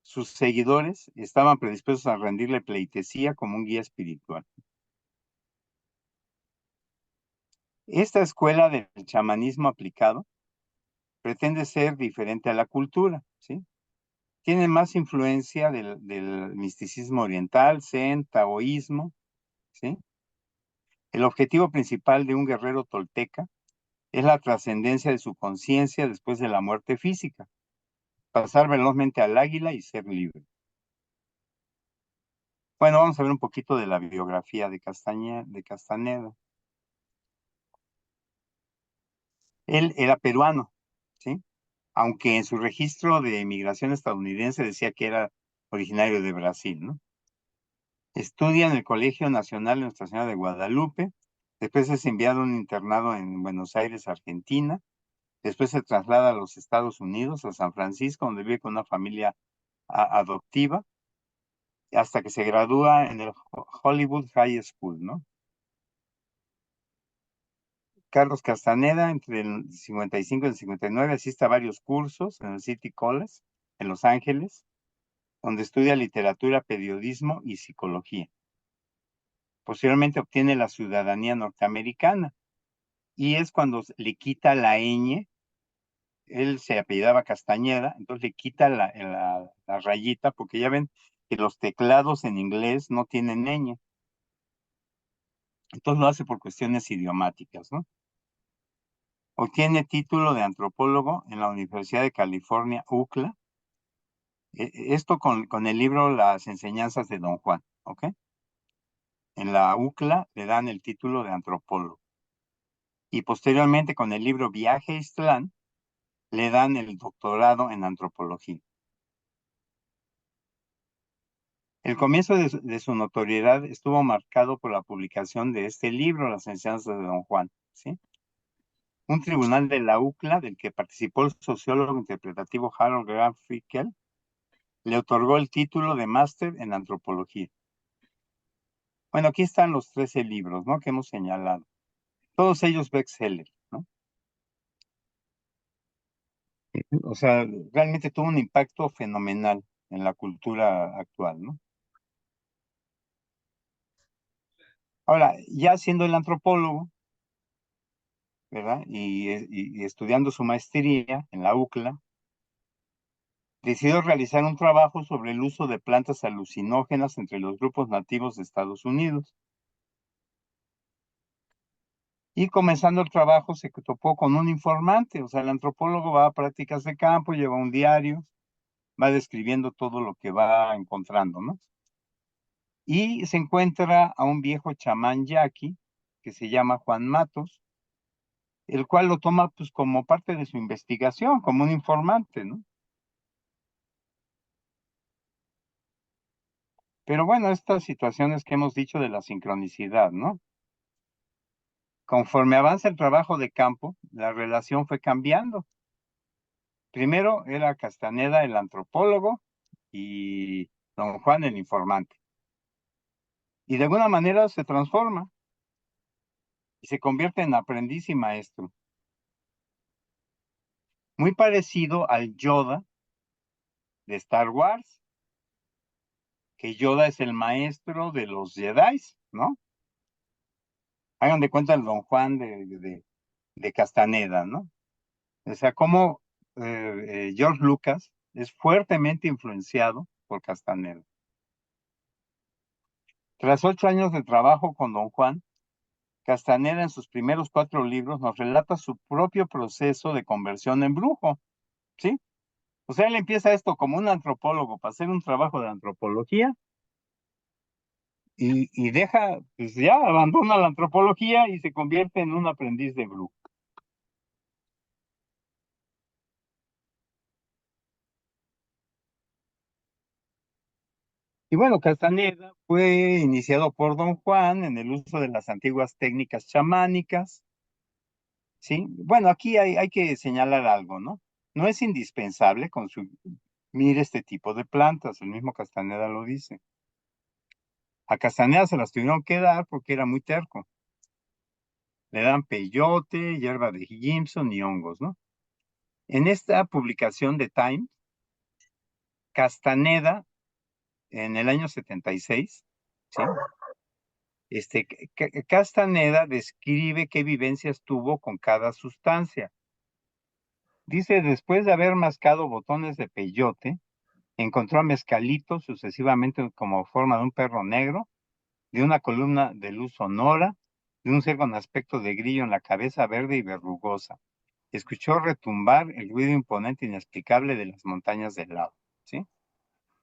Sus seguidores estaban predispuestos a rendirle pleitesía como un guía espiritual. Esta escuela del chamanismo aplicado pretende ser diferente a la cultura, ¿sí? Tiene más influencia del misticismo oriental, zen, taoísmo, ¿sí? El objetivo principal de un guerrero tolteca es la trascendencia de su conciencia después de la muerte física, pasar velozmente al águila y ser libre. Bueno, vamos a ver un poquito de la biografía de Castaneda. Él era peruano, ¿sí? Aunque en su registro de emigración estadounidense decía que era originario de Brasil, ¿no? Estudia en el Colegio Nacional de Nuestra Señora de Guadalupe, después es enviado a un internado en Buenos Aires, Argentina, después se traslada a los Estados Unidos, a San Francisco, donde vive con una familia adoptiva, hasta que se gradúa en el Hollywood High School, ¿no? Carlos Castaneda, entre el 55 y el 59, asiste a varios cursos en el City College, en Los Ángeles, donde estudia literatura, periodismo y psicología. Posteriormente obtiene la ciudadanía norteamericana y es cuando le quita la ñ. Él se apellidaba Castañeda, entonces le quita la rayita, porque ya ven que los teclados en inglés no tienen ñ. Entonces lo hace por cuestiones idiomáticas, ¿no? Obtiene título de antropólogo en la Universidad de California, UCLA. Esto con el libro Las enseñanzas de Don Juan, ¿ok? En la UCLA le dan el título de antropólogo. Y posteriormente con el libro Viaje a Ixtlán le dan el doctorado en antropología. El comienzo de su notoriedad estuvo marcado por la publicación de este libro, Las enseñanzas de Don Juan, ¿sí? Un tribunal de la UCLA, del que participó el sociólogo interpretativo Harold Graham Fickel, le otorgó el título de máster en antropología. Bueno, aquí están los 13 libros, ¿no? Que hemos señalado. Todos ellos bestsellers, ¿no? O sea, realmente tuvo un impacto fenomenal en la cultura actual, ¿no? Ahora, ya siendo el antropólogo, ¿verdad? Y estudiando su maestría en la UCLA, decidió realizar un trabajo sobre el uso de plantas alucinógenas entre los grupos nativos de Estados Unidos. Y comenzando el trabajo se topó con un informante, o sea, el antropólogo va a prácticas de campo, lleva un diario, va describiendo todo lo que va encontrando, ¿no? Y se encuentra a un viejo chamán yaqui que se llama Juan Matos, el cual lo toma pues como parte de su investigación, como un informante, ¿no? Pero bueno, estas situaciones que hemos dicho de la sincronicidad, ¿no? Conforme avanza el trabajo de campo, la relación fue cambiando. Primero era Castaneda el antropólogo y don Juan el informante. Y de alguna manera se transforma y se convierte en aprendiz y maestro. Muy parecido al Yoda de Star Wars, que Yoda es el maestro de los Jedi, ¿no? Hagan de cuenta el don Juan de Castaneda, ¿no? O sea, como George Lucas es fuertemente influenciado por Castaneda. Tras 8 años de trabajo con don Juan, Castaneda en sus primeros 4 libros nos relata su propio proceso de conversión en brujo, ¿sí? O sea, él empieza esto como un antropólogo para hacer un trabajo de antropología y deja, pues ya abandona la antropología y se convierte en un aprendiz de brujo. Y bueno, Castaneda fue iniciado por don Juan en el uso de las antiguas técnicas chamánicas, ¿sí? Bueno, aquí hay que señalar algo, ¿no? No es indispensable consumir este tipo de plantas, el mismo Castaneda lo dice. A Castaneda se las tuvieron que dar porque era muy terco. Le dan peyote, hierba de Jimson y hongos, ¿no? En esta publicación de Time, Castaneda, en el año 76, ¿sí? Castaneda describe qué vivencias tuvo con cada sustancia. Dice, después de haber mascado botones de peyote, encontró a mezcalito sucesivamente como forma de un perro negro, de una columna de luz sonora, de un ser con aspecto de grillo en la cabeza verde y verrugosa. Escuchó retumbar el ruido imponente e inexplicable de las montañas del lado, ¿sí?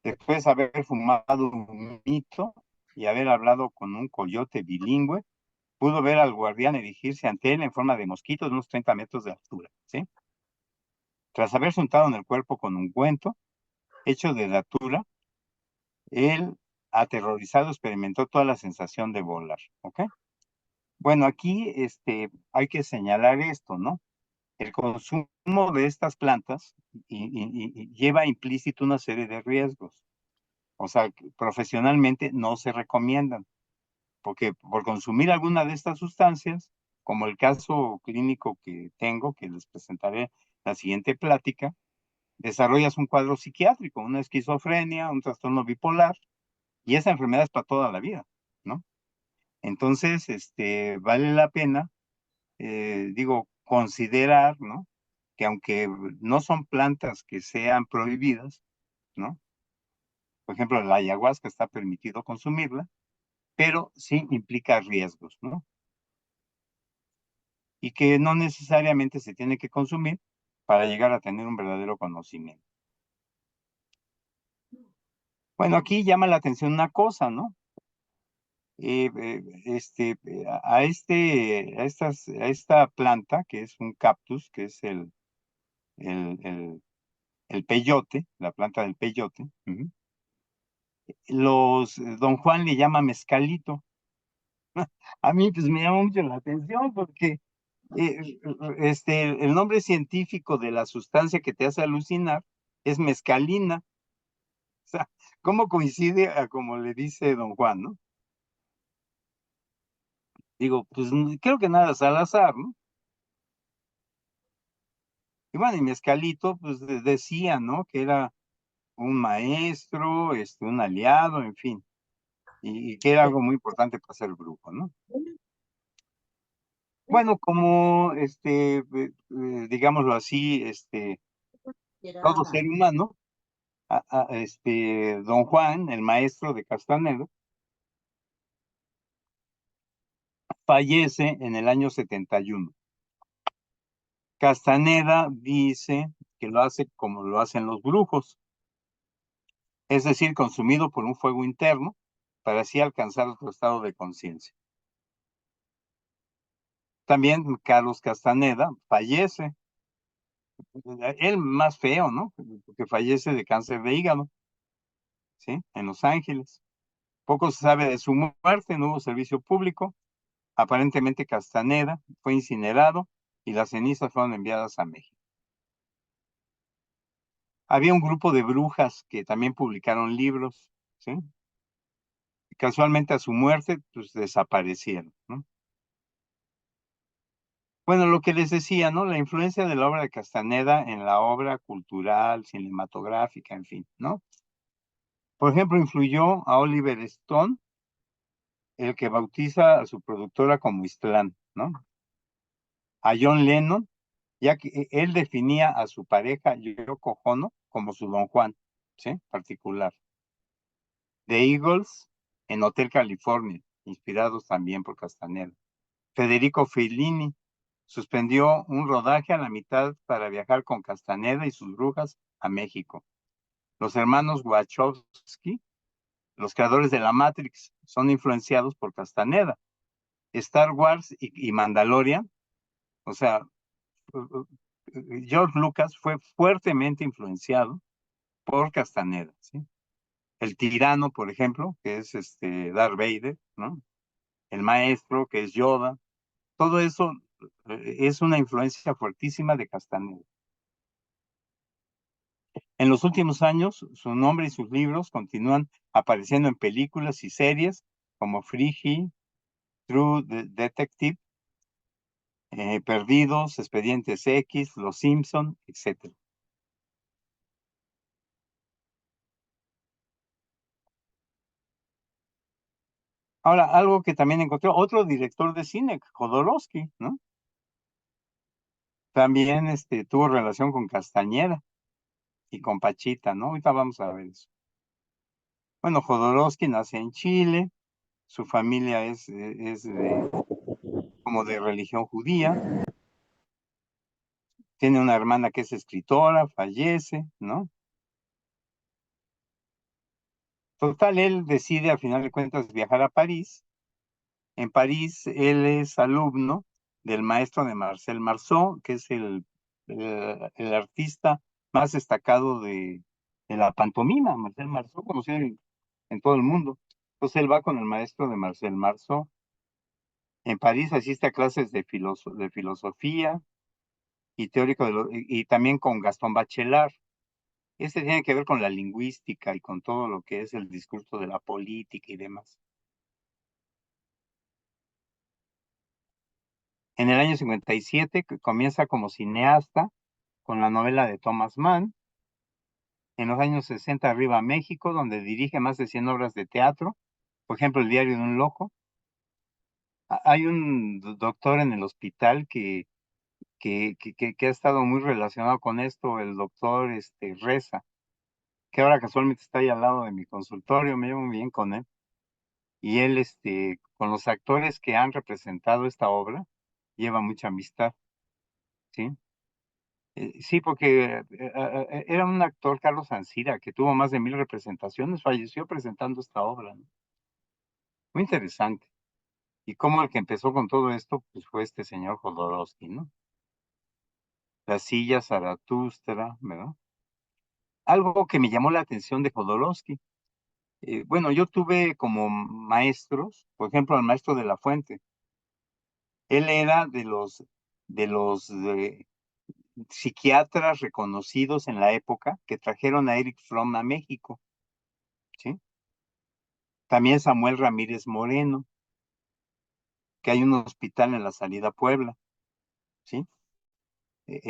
Después de haber fumado un mito, y haber hablado con un coyote bilingüe, pudo ver al guardián erigirse ante él en forma de mosquito de unos 30 metros de altura, ¿sí? Tras haberse untado en el cuerpo con ungüento hecho de datura, él, aterrorizado, experimentó toda la sensación de volar, ¿ok? Bueno, aquí hay que señalar esto, ¿no? El consumo de estas plantas lleva implícito una serie de riesgos. O sea, profesionalmente no se recomiendan, porque por consumir alguna de estas sustancias, como el caso clínico que tengo, que les presentaré en la siguiente plática, desarrollas un cuadro psiquiátrico, una esquizofrenia, un trastorno bipolar, y esa enfermedad es para toda la vida, ¿no? Entonces, vale la pena, digo, considerar, ¿no? Que aunque no son plantas que sean prohibidas, ¿no? Por ejemplo, la ayahuasca está permitido consumirla, pero sí implica riesgos, ¿no? Y que no necesariamente se tiene que consumir para llegar a tener un verdadero conocimiento. Bueno, aquí llama la atención una cosa, ¿no? A esta planta, que es un cactus, que es el, el, el peyote, la planta del peyote, don Juan le llama mezcalito. A mí pues me llama mucho la atención porque el nombre científico de la sustancia que te hace alucinar es mescalina. O sea, ¿cómo coincide a como le dice don Juan, no? Digo, pues creo que nada es al azar, ¿no? Y bueno, y Mezcalito, pues decía, ¿no? Que era un maestro, un aliado, en fin, y que era algo muy importante para ser brujo, ¿no? Bueno, como, digámoslo así, todo ser humano, don Juan, el maestro de Castaneda, fallece en el año 71. Castaneda dice que lo hace como lo hacen los brujos, es decir, consumido por un fuego interno para así alcanzar otro estado de conciencia. También Carlos Castaneda fallece, él más feo, ¿no? Porque fallece de cáncer de hígado, ¿sí? En Los Ángeles. Poco se sabe de su muerte, no hubo servicio público. Aparentemente Castaneda fue incinerado y las cenizas fueron enviadas a México. Había un grupo de brujas que también publicaron libros, ¿sí? Casualmente a su muerte, pues desaparecieron, ¿no? Bueno, lo que les decía, ¿no? La influencia de la obra de Castaneda en la obra cultural, cinematográfica, en fin, ¿no? Por ejemplo, influyó a Oliver Stone, el que bautiza a su productora como Ixtlán, ¿no? A John Lennon, ya que él definía a su pareja Yoko Ono como su Don Juan, ¿sí? Particular. The Eagles en Hotel California, inspirados también por Castaneda. Federico Fellini suspendió un rodaje a la mitad para viajar con Castaneda y sus brujas a México. Los hermanos Wachowski, los creadores de la Matrix, son influenciados por Castaneda. Star Wars y Mandalorian, o sea, George Lucas fue fuertemente influenciado por Castaneda, ¿sí? El tirano, por ejemplo, que es Darth Vader, ¿no? El maestro, que es Yoda, todo eso es una influencia fuertísima de Castaneda. En los últimos años, su nombre y sus libros continúan apareciendo en películas y series como Freaky, True Detective, Perdidos, Expedientes X, Los Simpson, etc. Ahora, algo que también encontré, otro director de cine, Jodorowsky, ¿no? También tuvo relación con Castañeda y con Pachita, ¿no? Ahorita vamos a ver eso. Bueno, Jodorowsky nace en Chile, su familia es como de religión judía, tiene una hermana que es escritora, fallece, ¿no? Total, él decide a final de cuentas viajar a París. En París, él es alumno del maestro de Marcel Marceau, que es el artista más destacado de la pantomima. Marcel Marceau, conocido en todo el mundo. Entonces él va con el maestro de Marcel Marceau. En París asiste a clases de filosofía y teórico y también con Gastón Bachelard. Este tiene que ver con la lingüística y con todo lo que es el discurso de la política y demás. En el año 57 comienza como cineasta con la novela de Thomas Mann. En los años 60 arriba a México, donde dirige más de 100 obras de teatro. Por ejemplo, El diario de un loco. Hay un doctor en el hospital que ha estado muy relacionado con esto, el doctor Reza, que ahora casualmente está ahí al lado de mi consultorio, me llevo muy bien con él. Y él, con los actores que han representado esta obra, lleva mucha amistad, ¿sí? Sí, porque era un actor, Carlos Ancira, que tuvo más de 1000 representaciones, falleció presentando esta obra, ¿no? Muy interesante. Y cómo el que empezó con todo esto, pues fue este señor Jodorowsky, ¿no? La silla Zaratustra, ¿verdad? Algo que me llamó la atención de Jodorowsky. Bueno, yo tuve como maestros, por ejemplo, al maestro de la Fuente. Él era de los psiquiatras reconocidos en la época que trajeron a Erich Fromm a México, ¿sí? También Samuel Ramírez Moreno, que hay un hospital en la salida a Puebla, ¿sí?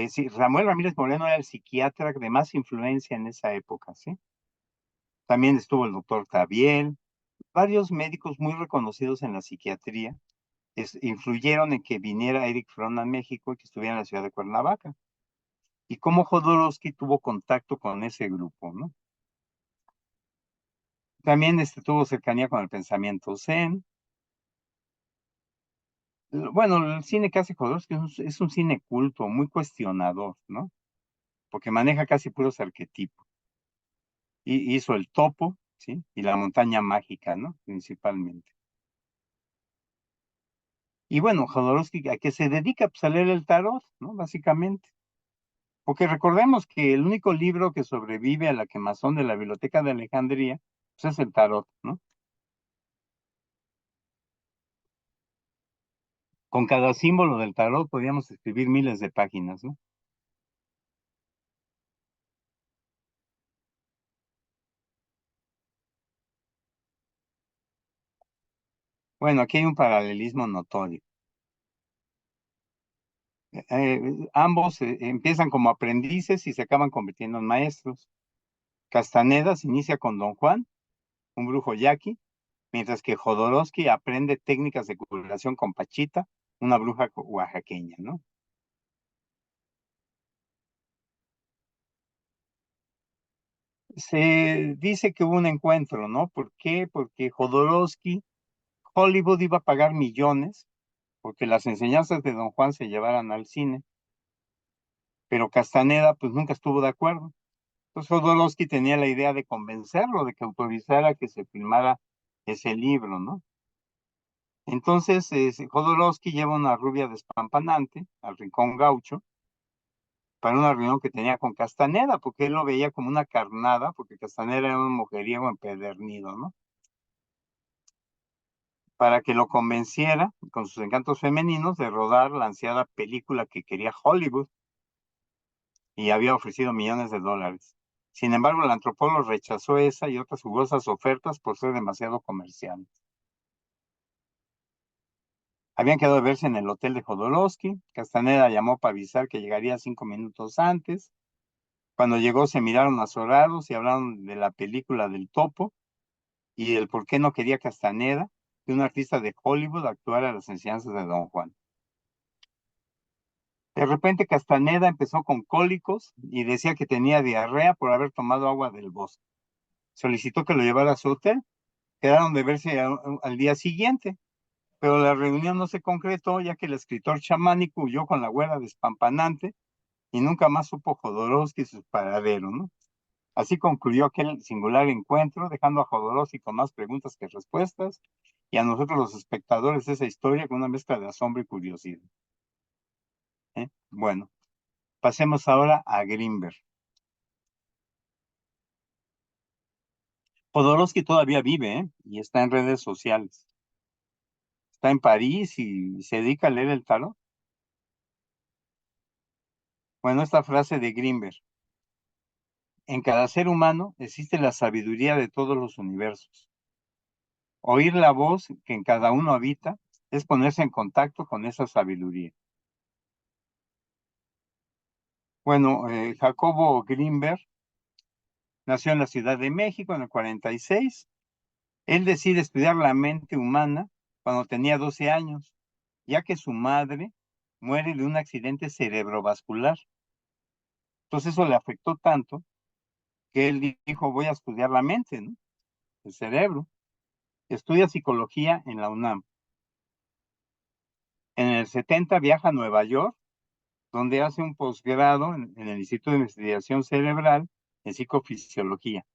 Sí, Samuel Ramírez Moreno era el psiquiatra de más influencia en esa época, ¿sí? También estuvo el doctor Tabiel, varios médicos muy reconocidos en la psiquiatría influyeron en que viniera Erich Fromm a México y que estuviera en la ciudad de Cuernavaca. Y cómo Jodorowsky tuvo contacto con ese grupo, ¿no? También tuvo cercanía con el pensamiento zen. Bueno, el cine que hace Jodorowsky es un cine culto, muy cuestionador, ¿no? Porque maneja casi puros arquetipos. Y hizo El Topo, ¿sí? Y La Montaña Mágica, ¿no? Principalmente. Y bueno, Jodorowsky, ¿a qué se dedica? Pues a leer el tarot, ¿no? Básicamente. Porque recordemos que el único libro que sobrevive a la quemazón de la Biblioteca de Alejandría, pues es el tarot, ¿no? Con cada símbolo del tarot podíamos escribir miles de páginas, ¿no? Bueno, aquí hay un paralelismo notorio. Ambos empiezan como aprendices y se acaban convirtiendo en maestros. Castaneda se inicia con Don Juan, un brujo yaqui, mientras que Jodorowsky aprende técnicas de curación con Pachita, una bruja oaxaqueña, ¿no? Se dice que hubo un encuentro, ¿no? ¿Por qué? Porque Hollywood iba a pagar millones porque las enseñanzas de Don Juan se llevaran al cine, pero Castaneda pues nunca estuvo de acuerdo. Entonces Jodorowsky tenía la idea de convencerlo, de que autorizara que se filmara ese libro, ¿no? Entonces Jodorowsky lleva una rubia despampanante al Rincón Gaucho para una reunión que tenía con Castaneda, porque él lo veía como una carnada, porque Castaneda era un mujeriego empedernido, ¿no? Para que lo convenciera, con sus encantos femeninos, de rodar la ansiada película que quería Hollywood y había ofrecido millones de dólares. Sin embargo, el antropólogo rechazó esa y otras jugosas ofertas por ser demasiado comerciales. Habían quedado de verse en el hotel de Jodorowsky. Castaneda llamó para avisar que llegaría 5 minutos antes. Cuando llegó se miraron azorados y hablaron de la película del Topo y del por qué no quería Castaneda, que un artista de Hollywood actuara a las enseñanzas de Don Juan. De repente Castaneda empezó con cólicos y decía que tenía diarrea por haber tomado agua del bosque. Solicitó que lo llevara a su hotel. Quedaron de verse al día siguiente, pero la reunión no se concretó ya que el escritor chamánico huyó con la güera despampanante y nunca más supo Jodorowsky su paradero, ¿no? Así concluyó aquel singular encuentro, dejando a Jodorowsky con más preguntas que respuestas, y a nosotros los espectadores de esa historia con una mezcla de asombro y curiosidad. Bueno, pasemos ahora a Grinberg. Jodorowsky todavía vive, y está en redes sociales. Está en París y se dedica a leer el tarot. Bueno, esta frase de Grinberg: en cada ser humano existe la sabiduría de todos los universos. Oír la voz que en cada uno habita es ponerse en contacto con esa sabiduría. Bueno, Jacobo Grinberg nació en la Ciudad de México en el 46. Él decide estudiar la mente humana cuando tenía 12 años, ya que su madre muere de un accidente cerebrovascular. Entonces eso le afectó tanto que él dijo, voy a estudiar la mente, ¿no? El cerebro. Estudia psicología en la UNAM. En el 70 viaja a Nueva York, donde hace un posgrado en el Instituto de Investigación Cerebral en Psicofisiología.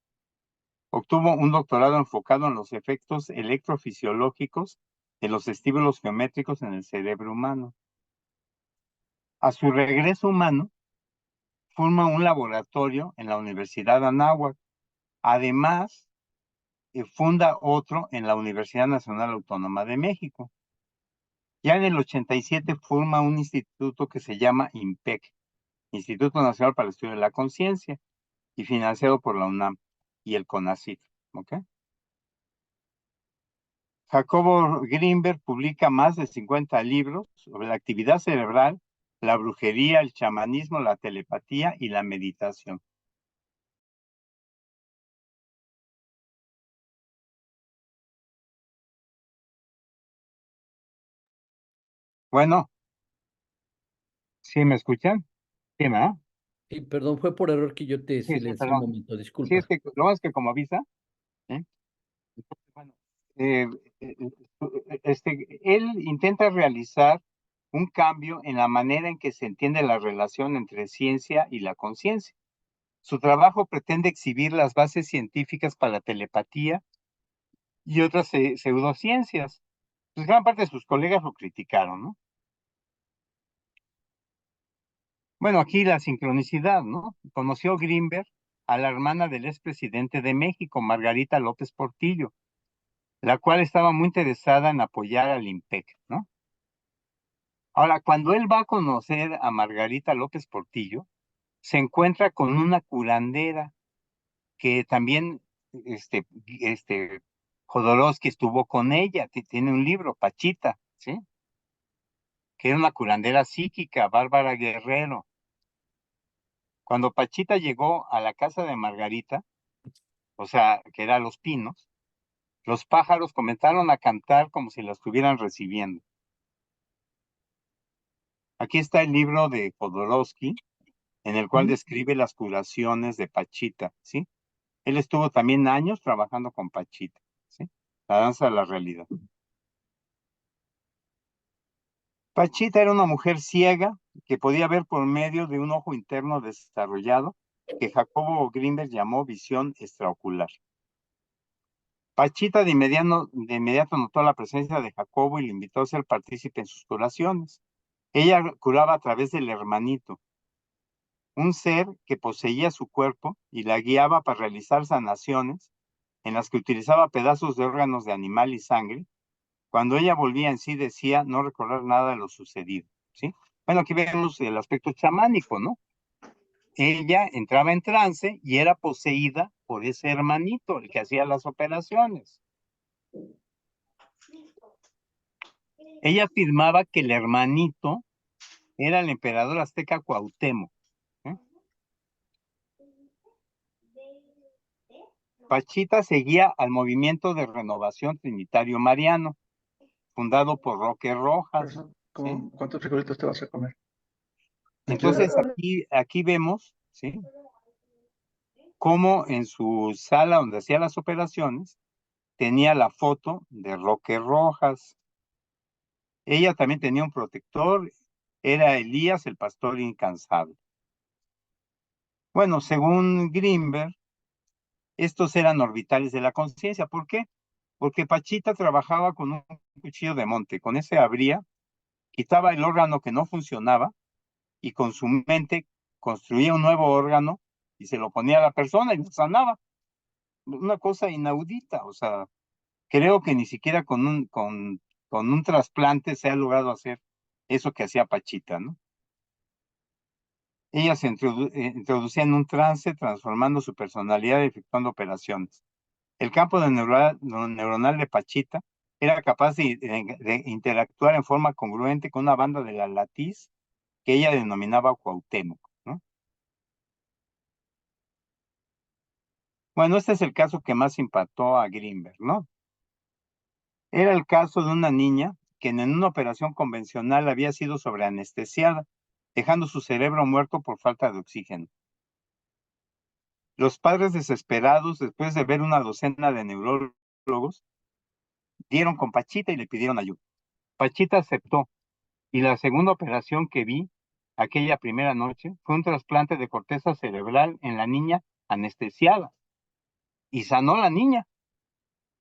Obtuvo un doctorado enfocado en los efectos electrofisiológicos de los estímulos geométricos en el cerebro humano. A su regreso humano, forma un laboratorio en la Universidad Anáhuac. Además, funda otro en la Universidad Nacional Autónoma de México. Ya en el 87 forma un instituto que se llama INPEC, Instituto Nacional para el Estudio de la Conciencia, y financiado por la UNAM y el CONACYT. ¿Okay? Jacobo Grinberg publica más de 50 libros sobre la actividad cerebral, la brujería, el chamanismo, la telepatía y la meditación. Bueno, ¿sí me escuchan? Sí, ¿verdad? Sí, perdón, fue por error que yo te Sí, silencié un perdón. momento, Sí, es disculpa. que lo más es que como avisa, ¿eh? Entonces, bueno, eh, él intenta realizar un cambio en la manera en que se entiende la relación entre ciencia y la conciencia. Su trabajo pretende exhibir las bases científicas para la telepatía y otras pseudociencias. Pues gran parte de sus colegas lo criticaron, ¿no? Bueno, aquí la sincronicidad, ¿no? Conoció Grinberg a la hermana del expresidente de México, Margarita López Portillo, la cual estaba muy interesada en apoyar al INPEC, ¿no? Ahora, cuando él va a conocer a Margarita López Portillo, se encuentra con una curandera que también, Jodorowsky estuvo con ella, tiene un libro, Pachita, ¿sí? Que era una curandera psíquica, Bárbara Guerrero. Cuando Pachita llegó a la casa de Margarita, o sea, que era Los Pinos, los pájaros comenzaron a cantar como si la estuvieran recibiendo. Aquí está el libro de Jodorowsky, en el cual describe las curaciones de Pachita, ¿sí? Él estuvo también años trabajando con Pachita, ¿sí? La danza de la realidad. Pachita era una mujer ciega que podía ver por medio de un ojo interno desarrollado que Jacobo Grinberg llamó visión extraocular. Pachita de inmediato notó la presencia de Jacobo y le invitó a ser partícipe en sus curaciones. Ella curaba a través del hermanito, un ser que poseía su cuerpo y la guiaba para realizar sanaciones en las que utilizaba pedazos de órganos de animal y sangre. Cuando ella volvía en sí decía no recordar nada de lo sucedido, ¿sí? Bueno, aquí vemos el aspecto chamánico, ¿no? Ella entraba en trance y era poseída por ese hermanito, el que hacía las operaciones. Ella afirmaba que el hermanito era el emperador azteca Cuauhtémoc. Pachita seguía al movimiento de renovación trinitario mariano, fundado por Roque Rojas. ¿Sí? ¿Cuántos frijolitos te vas a comer? Entonces aquí vemos, ¿sí? Cómo en su sala donde hacía las operaciones tenía la foto de Roque Rojas. Ella también tenía un protector, era Elías, el pastor incansable. Bueno, según Grinberg, estos eran orbitales de la conciencia. ¿Por qué? Porque Pachita trabajaba con un cuchillo de monte. Con ese abría, quitaba el órgano que no funcionaba y con su mente construía un nuevo órgano y se lo ponía a la persona y lo sanaba. Una cosa inaudita, o sea, creo que ni siquiera con un trasplante se ha logrado hacer eso que hacía Pachita, ¿no? Ella se introducía en un trance, transformando su personalidad y efectuando operaciones. El campo neuronal de Pachita era capaz de interactuar en forma congruente con una banda de la latiz que ella denominaba Cuauhtémoc, ¿no? Bueno, este es el caso que más impactó a Greenberg, ¿no? Era el caso de una niña que en una operación convencional había sido sobreanestesiada, dejando su cerebro muerto por falta de oxígeno. Los padres desesperados, después de ver una docena de neurólogos, dieron con Pachita y le pidieron ayuda. Pachita aceptó, y la segunda operación que vi aquella primera noche fue un trasplante de corteza cerebral en la niña anestesiada, y sanó la niña.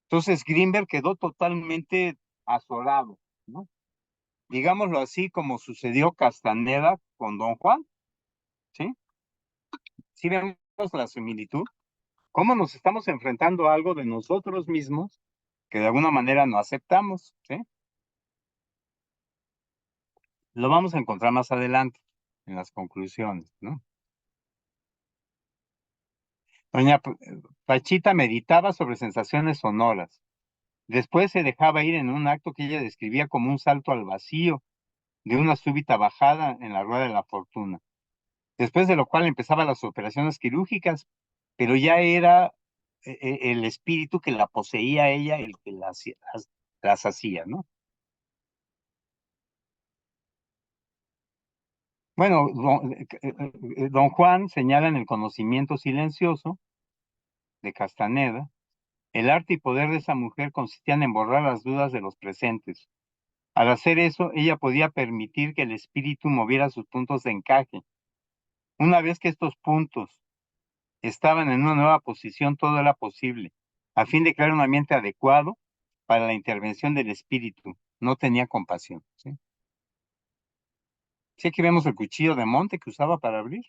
Entonces Greenberg quedó totalmente azorado, ¿no? Digámoslo así, como sucedió Castaneda con Don Juan, ¿sí? ¿Sí vemos la similitud? ¿Cómo nos estamos enfrentando a algo de nosotros mismos que de alguna manera no aceptamos, ¿sí? Lo vamos a encontrar más adelante en las conclusiones, ¿no? Doña Pachita meditaba sobre sensaciones sonoras. Después se dejaba ir en un acto que ella describía como un salto al vacío, de una súbita bajada en la rueda de la fortuna. Después de lo cual empezaban las operaciones quirúrgicas, pero ya era el espíritu que la poseía ella el que las hacía, ¿no? Bueno, don Juan señala en El conocimiento silencioso de Castaneda, el arte y poder de esa mujer consistían en borrar las dudas de los presentes. Al hacer eso, ella podía permitir que el espíritu moviera sus puntos de encaje. Una vez que estos puntos estaban en una nueva posición, todo era posible, a fin de crear un ambiente adecuado para la intervención del espíritu. No tenía compasión, ¿sí? Sí, aquí vemos el cuchillo de monte que usaba para abrir.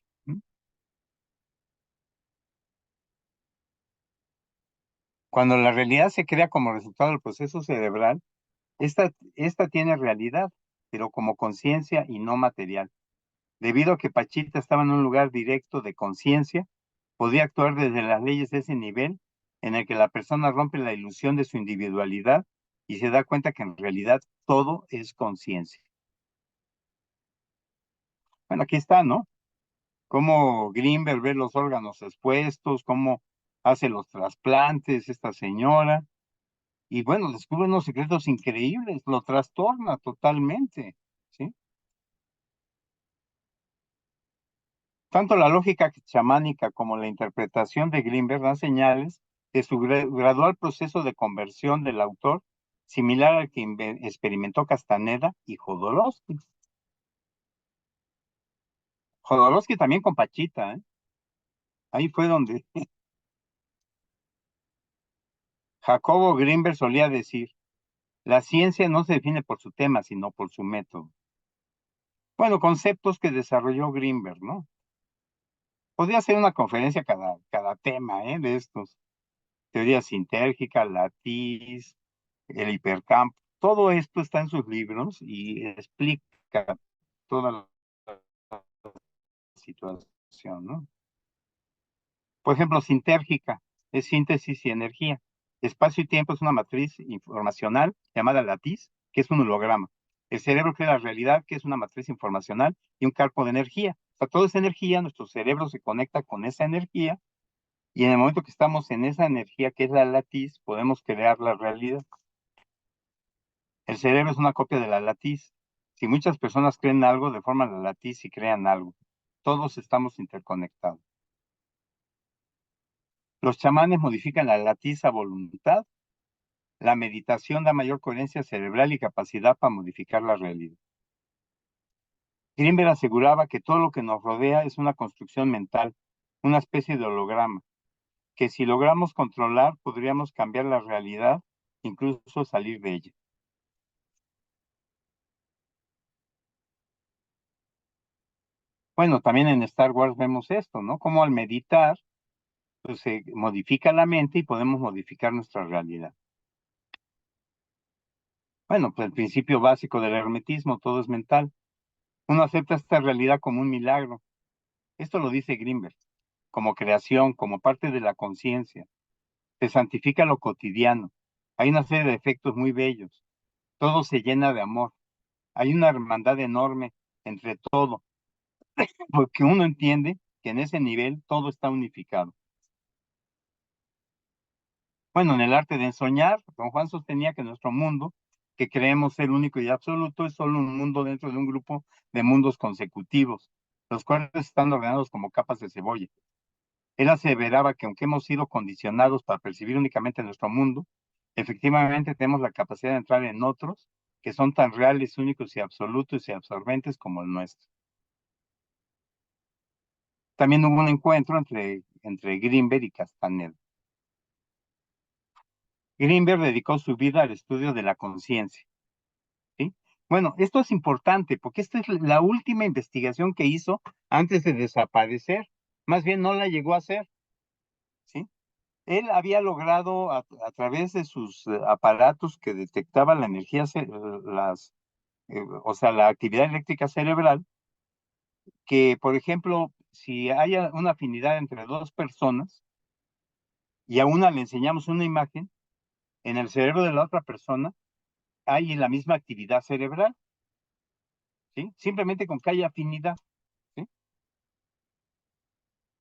Cuando la realidad se crea como resultado del proceso cerebral, esta tiene realidad, pero como conciencia y no material. Debido a que Pachita estaba en un lugar directo de conciencia, podía actuar desde las leyes de ese nivel en el que la persona rompe la ilusión de su individualidad y se da cuenta que en realidad todo es conciencia. Bueno, aquí está, ¿no? Cómo Greenberg ve los órganos expuestos, cómo hace los trasplantes esta señora, y bueno, descubre unos secretos increíbles, lo trastorna totalmente, ¿sí? Tanto la lógica chamánica como la interpretación de Greenberg dan señales de su gradual proceso de conversión del autor, similar al que experimentó Castaneda y Jodorowsky. Jodorowsky también con Pachita, ¿eh? Ahí fue donde Jacobo Greenberg solía decir, la ciencia no se define por su tema, sino por su método. Bueno, conceptos que desarrolló Greenberg, ¿no? Podría ser una conferencia cada tema, ¿eh? De estos. Teoría sintérgica, latiz, el hipercampo. Todo esto está en sus libros y explica toda la situación, ¿no? Por ejemplo, sintérgica es síntesis y energía. Espacio y tiempo es una matriz informacional llamada latiz, que es un holograma. El cerebro crea la realidad, que es una matriz informacional y un campo de energía. O sea, toda esa energía, nuestro cerebro se conecta con esa energía y en el momento que estamos en esa energía, que es la latiz, podemos crear la realidad. El cerebro es una copia de la latiz. Si muchas personas creen algo, deforman la latiz y crean algo. Todos estamos interconectados. Los chamanes modifican la latiz a voluntad. La meditación da mayor coherencia cerebral y capacidad para modificar la realidad. Greenberg aseguraba que todo lo que nos rodea es una construcción mental, una especie de holograma, que si logramos controlar, podríamos cambiar la realidad, incluso salir de ella. Bueno, también en Star Wars vemos esto, ¿no? Como al meditar, pues se modifica la mente y podemos modificar nuestra realidad. Bueno, pues el principio básico del hermetismo, todo es mental. Uno acepta esta realidad como un milagro. Esto lo dice Grinberg, como creación, como parte de la conciencia. Se santifica lo cotidiano. Hay una serie de efectos muy bellos. Todo se llena de amor. Hay una hermandad enorme entre todo, porque uno entiende que en ese nivel todo está unificado. Bueno, en el arte de soñar, don Juan sostenía que nuestro mundo, que creemos ser único y absoluto, es solo un mundo dentro de un grupo de mundos consecutivos, los cuales están ordenados como capas de cebolla. Él aseveraba que aunque hemos sido condicionados para percibir únicamente nuestro mundo, efectivamente tenemos la capacidad de entrar en otros que son tan reales, únicos y absolutos y absorbentes como el nuestro. También hubo un encuentro entre Grinberg y Castaneda. Grinberg dedicó su vida al estudio de la conciencia, ¿sí? Bueno, esto es importante porque esta es la última investigación que hizo antes de desaparecer. Más bien no la llegó a hacer, ¿sí? Él había logrado a través de sus aparatos que detectaban la energía, o sea, la actividad eléctrica cerebral, que, por ejemplo, si hay una afinidad entre dos personas y a una le enseñamos una imagen, en el cerebro de la otra persona hay la misma actividad cerebral, ¿sí? Simplemente con que haya afinidad, ¿sí?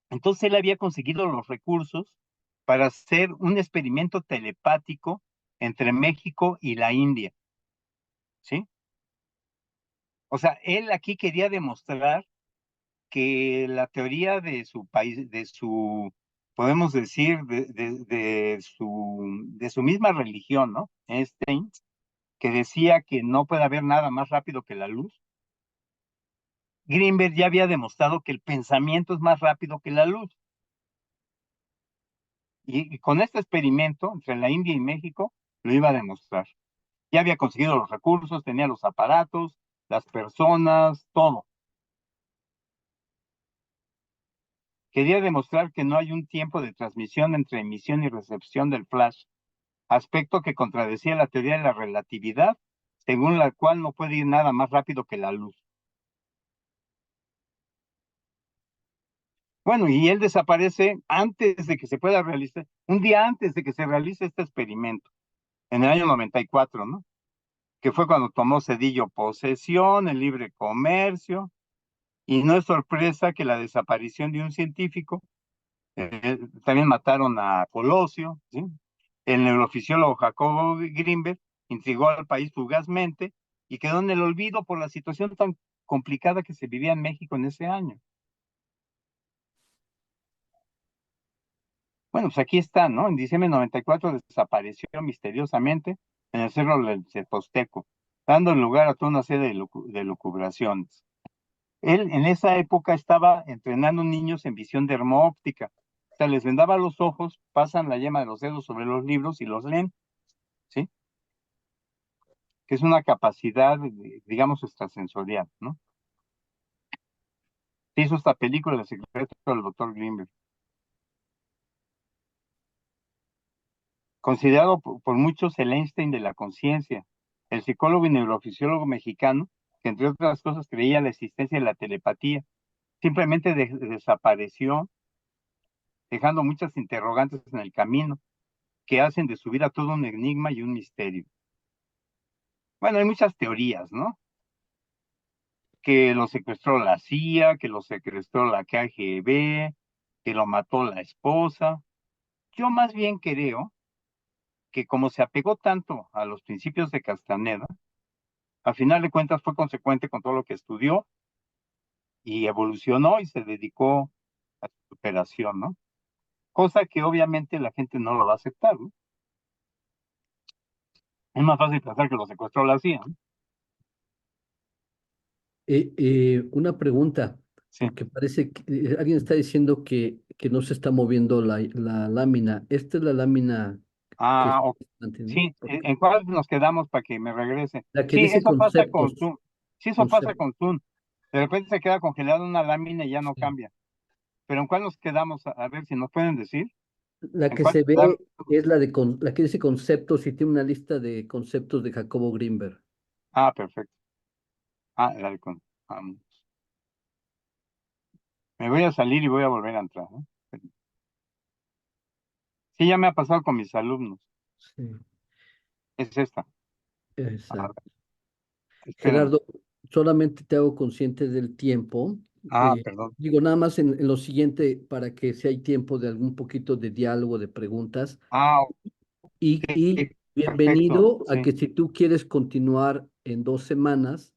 Entonces él había conseguido los recursos para hacer un experimento telepático entre México y la India, ¿sí? O sea, él aquí quería demostrar que la teoría de su país, podemos decir, de su misma religión, ¿no? Einstein, que decía que no puede haber nada más rápido que la luz. Greenberg ya había demostrado que el pensamiento es más rápido que la luz. Y con este experimento entre la India y México lo iba a demostrar. Ya había conseguido los recursos, tenía los aparatos, las personas, todo. Quería demostrar que no hay un tiempo de transmisión entre emisión y recepción del flash, aspecto que contradecía la teoría de la relatividad, según la cual no puede ir nada más rápido que la luz. Bueno, y él desaparece antes de que se pueda realizar, un día antes de que se realice este experimento, en el año 94, ¿no? Que fue cuando tomó Cedillo posesión, el libre comercio, y no es sorpresa que la desaparición de un científico, también mataron a Colosio, ¿sí? El neurofisiólogo Jacobo Grinberg intrigó al país fugazmente y quedó en el olvido por la situación tan complicada que se vivía en México en ese año. Bueno, pues aquí está, ¿no? En diciembre de 94 desapareció misteriosamente en el cerro del Ceposteco, dando lugar a toda una serie de lucubraciones. Él en esa época estaba entrenando niños en visión dermoóptica. O sea, les vendaba los ojos, pasan la yema de los dedos sobre los libros y los leen, ¿sí? Que es una capacidad, digamos, extrasensorial, ¿no? Se hizo esta película, El secreto del doctor Greenberg. Considerado por muchos el Einstein de la conciencia, el psicólogo y neurofisiólogo mexicano, que entre otras cosas creía la existencia de la telepatía, simplemente desapareció, dejando muchas interrogantes en el camino que hacen de su vida todo un enigma y un misterio. Bueno, hay muchas teorías, ¿no? Que lo secuestró la CIA, que lo secuestró la KGB, que lo mató la esposa. Yo más bien creo que como se apegó tanto a los principios de Castaneda, al final de cuentas fue consecuente con todo lo que estudió y evolucionó y se dedicó a su superación, ¿no? Cosa que obviamente la gente no lo va a aceptar, ¿no? Es más fácil pensar que lo secuestró la CIA, ¿no? Una pregunta. Sí. Porque parece que alguien está diciendo que no se está moviendo la lámina. Esta es la lámina que Ah, ¿no? sí, ¿en cuál nos quedamos para que me regrese? La que Sí, dice eso pasa con conceptos, Zoom. Sí, eso pasa conceptos. con Zoom. De repente se queda congelada una lámina y ya no Sí. cambia. Pero ¿en cuál nos quedamos? A ver si nos pueden decir. La ¿En que cuál se quedamos? ve es la que dice conceptos y tiene una lista de conceptos de Jacobo Grinberg. Ah, perfecto. Ah, me voy a salir y voy a volver a entrar, ¿no? Sí, ya me ha pasado con mis alumnos. Sí, Es esta. A exacto. ver, espérame. Gerardo, solamente te hago consciente del tiempo. Ah, perdón. Digo, nada más en lo siguiente, para que si hay tiempo de algún poquito de diálogo, de preguntas. Ah, Y ok, perfecto. bienvenido a Sí. que si tú quieres continuar en 2 semanas,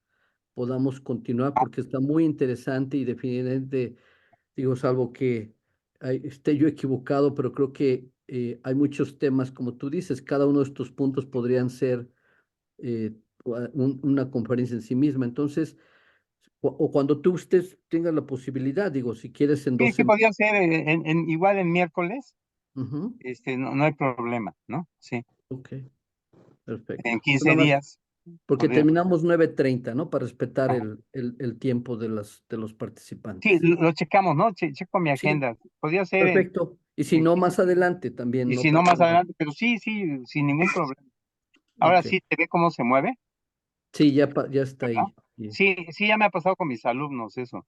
podamos continuar Ah, porque está muy interesante y definitivamente, digo, salvo que esté yo equivocado, pero creo que hay muchos temas, como tú dices, cada uno de estos puntos podrían ser una conferencia en sí misma. Entonces, o cuando tú usted tengas la posibilidad, digo, si quieres en sí, dos sí, semanas. podría ser igual en miércoles. Ujú, No, no hay problema, ¿no? Sí. ok, perfecto. En Nada 15 más, días. porque Podría. terminamos 9:30, ¿no? Para respetar Ajá. el tiempo de los Sí, participantes. lo checamos, ¿no? Checo mi Sí, agenda. Podría ser perfecto. Y si en no, 15 más adelante también, y no si no pasa más nada. adelante, pero sí, sí, sin ningún problema. Ahora Ok. sí, ¿te ve cómo se mueve? Sí, ya, ya está ¿Verdad? ahí. Sí. Sí, sí, ya me ha pasado con mis alumnos eso.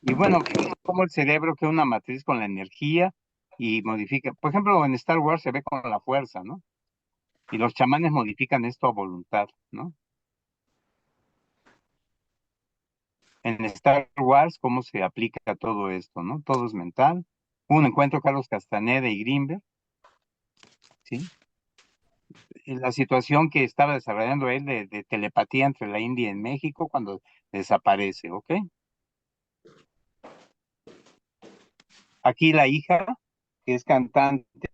Y bueno, como el cerebro crea una matriz con la energía y modifica. Por ejemplo, en Star Wars se ve con la fuerza, ¿no? Y los chamanes modifican esto a voluntad, ¿no? En Star Wars, cómo se aplica todo esto, ¿no? Todo es mental. Hubo un encuentro Carlos Castaneda y Grinberg, ¿sí? Y la situación que estaba desarrollando él de telepatía entre la India y México cuando desaparece, ¿ok? Aquí la hija, que es cantante,